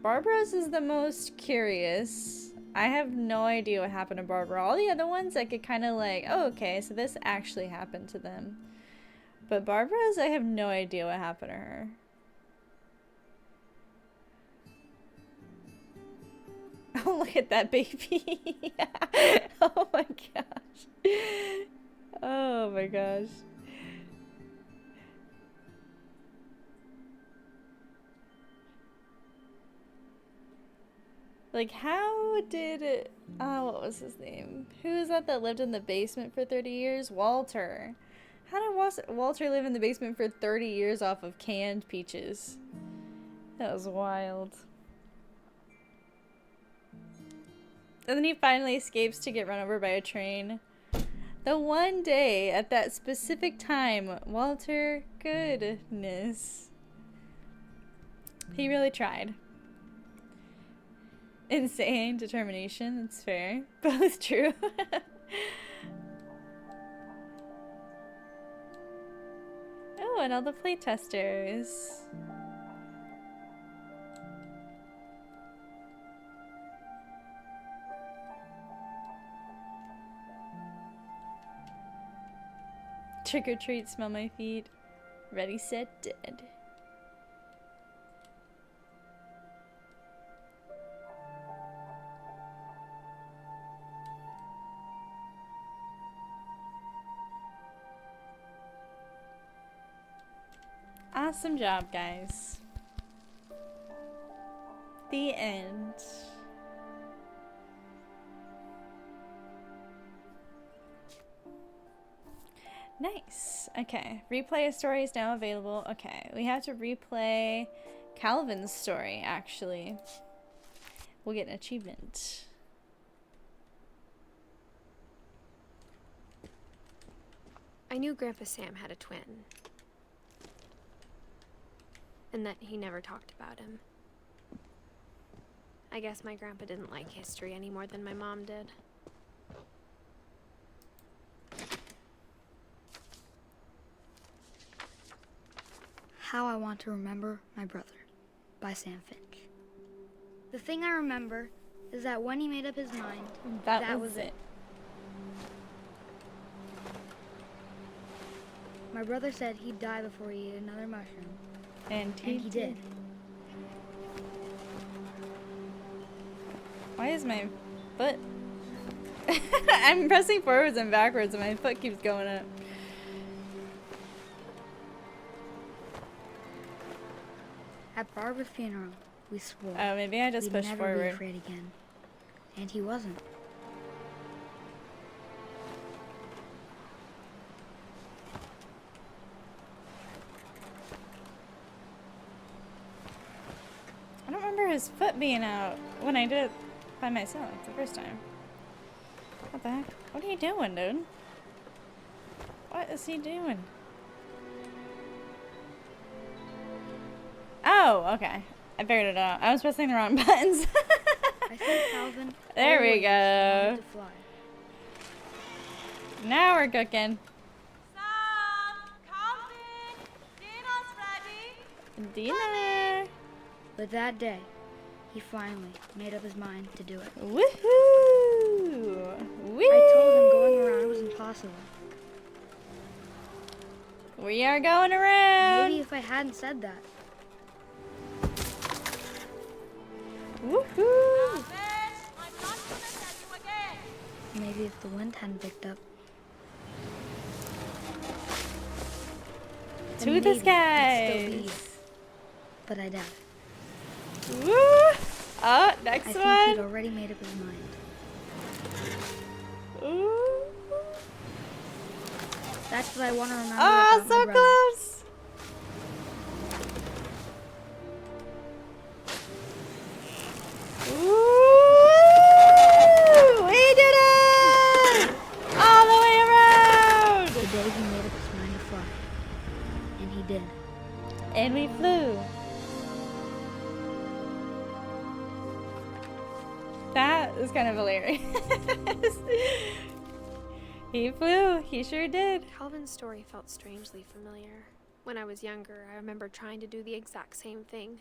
Barbara's is the most curious. I have no idea what happened to Barbara. All the other ones I could kind of like, oh okay, so this actually happened to them. But Barbara's, I have no idea what happened to her. Oh, look at that baby. Oh my gosh. Oh my gosh. Like, how did it... Oh, what was his name? Who is that lived in the basement for 30 years? Walter. How did Walter live in the basement for 30 years off of canned peaches? That was wild. And then he finally escapes to get run over by a train. The one day at that specific time, Walter, goodness. He really tried. Insane determination, it's fair. Both true. Oh, and all the playtesters. Trick or treat, smell my feet. Ready, set, dead. Awesome job, guys. The end. Nice. Okay. Replay a story is now available. Okay. We have to replay Calvin's story, actually. We'll get an achievement. I knew Grandpa Sam had a twin. And that he never talked about him. I guess my grandpa didn't like history any more than my mom did. How I Want to Remember My Brother by Sam Finch. The thing I remember is that when he made up his mind, that was it. My brother said he'd die before he ate another mushroom. And he did. Why is my foot... I'm pressing forwards and backwards and my foot keeps going up. At Barbara's funeral, we swore. Oh, maybe I just we'd pushed never forward. be afraid again. And he wasn't. I don't remember his foot being out when I did it by myself the first time. What the heck? What are you doing, dude? What is he doing? Oh, okay. I figured it out. I was pressing the wrong buttons. I think Calvin there we always go. wanted to fly. Now we're cooking. Dinner. But that day, he finally made up his mind to do it. Woohoo! Whee! I told him going around was impossible. We are going around. Maybe if I hadn't said that. Woohoo! Maybe if the wind hadn't picked up. To then the maybe it'd skies. still be easy. But I doubt it. Woo! Oh, next I one. think he'd already made up his mind. Ooh. That's what I want to remember. Oh, about so my brother. close. Woo! We did it! All the way around! The day he made up his mind to fly. And he did. And we flew. That is kind of hilarious. He flew. He sure did. Calvin's story felt strangely familiar. When I was younger, I remember trying to do the exact same thing.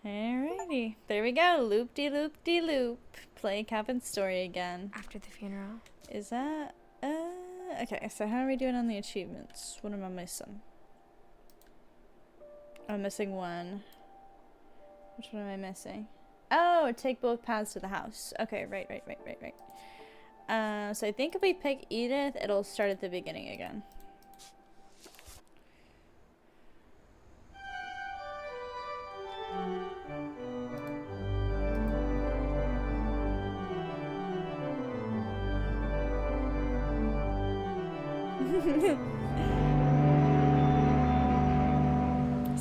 Alrighty. There we go. Loop-de-loop-de-loop. Play Calvin's story again. After the funeral. Is that... Okay, so how are we doing on the achievements? What am I missing? I'm missing one. Which one am I missing? Oh, take both paths to the house. Okay, right. So I think if we pick Edith, it'll start at the beginning again.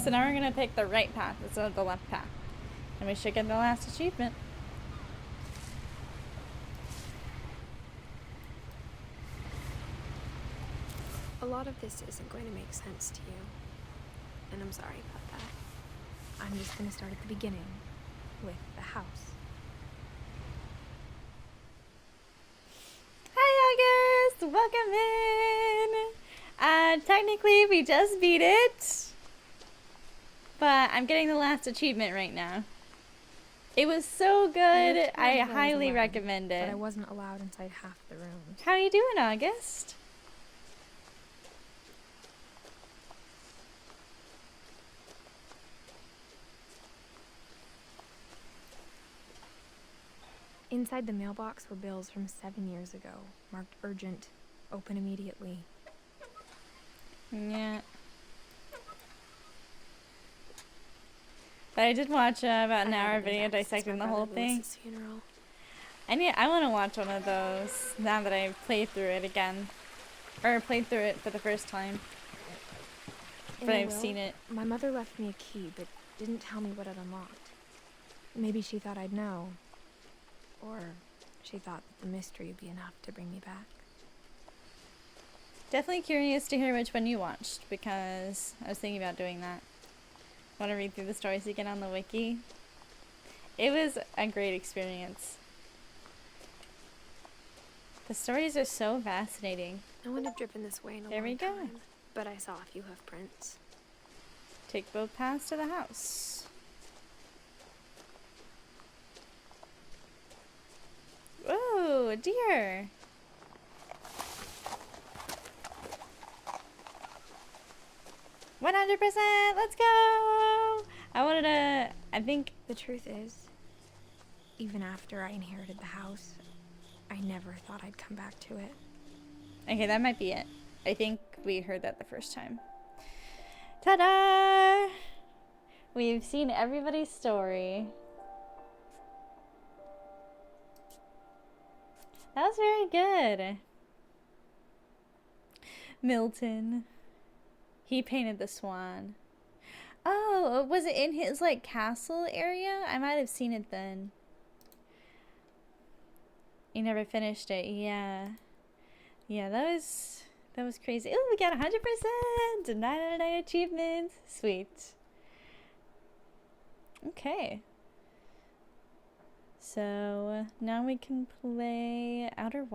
So now we're gonna pick the right path instead of the left path. And we should get the last achievement. A lot of this isn't going to make sense to you. And I'm sorry about that. I'm just going to start at the beginning with the house. Hi August! Welcome in! Technically we just beat it. But I'm getting the last achievement right now. It was so good. I highly recommend it. But I wasn't allowed inside half the rooms. How are you doing, August? Inside the mailbox were bills from 7 years ago, marked urgent, open immediately. Yeah. But I did watch about an hour video dissecting the whole thing. I want to watch one of those now that I've played through it again. Or played through it for the first time. In But the I've will, seen it. My mother left me a key, but didn't tell me what it unlocked. Maybe she thought I'd know. Or she thought that the mystery would be enough to bring me back. Definitely curious to hear which one you watched, because I was thinking about doing that. Want to read through the stories again on the wiki? It was a great experience. The stories are so fascinating. No one had driven this way in a There we long go. time, but I saw a few hoof prints. Take both paths to the house. Whoa, a deer. $100%, let's go! I think the truth is, even after I inherited the house, I never thought I'd come back to it. Okay, that might be it. I think we heard that the first time. Ta-da! We've seen everybody's story. That was very good. Milton. He painted the swan. Oh, was it in his, like, castle area? I might have seen it then. You never finished it, yeah. Yeah, that was crazy. Oh, we got 100%! 9 out of 9 achievements. Sweet. Okay. So, now we can play Outer Wilds.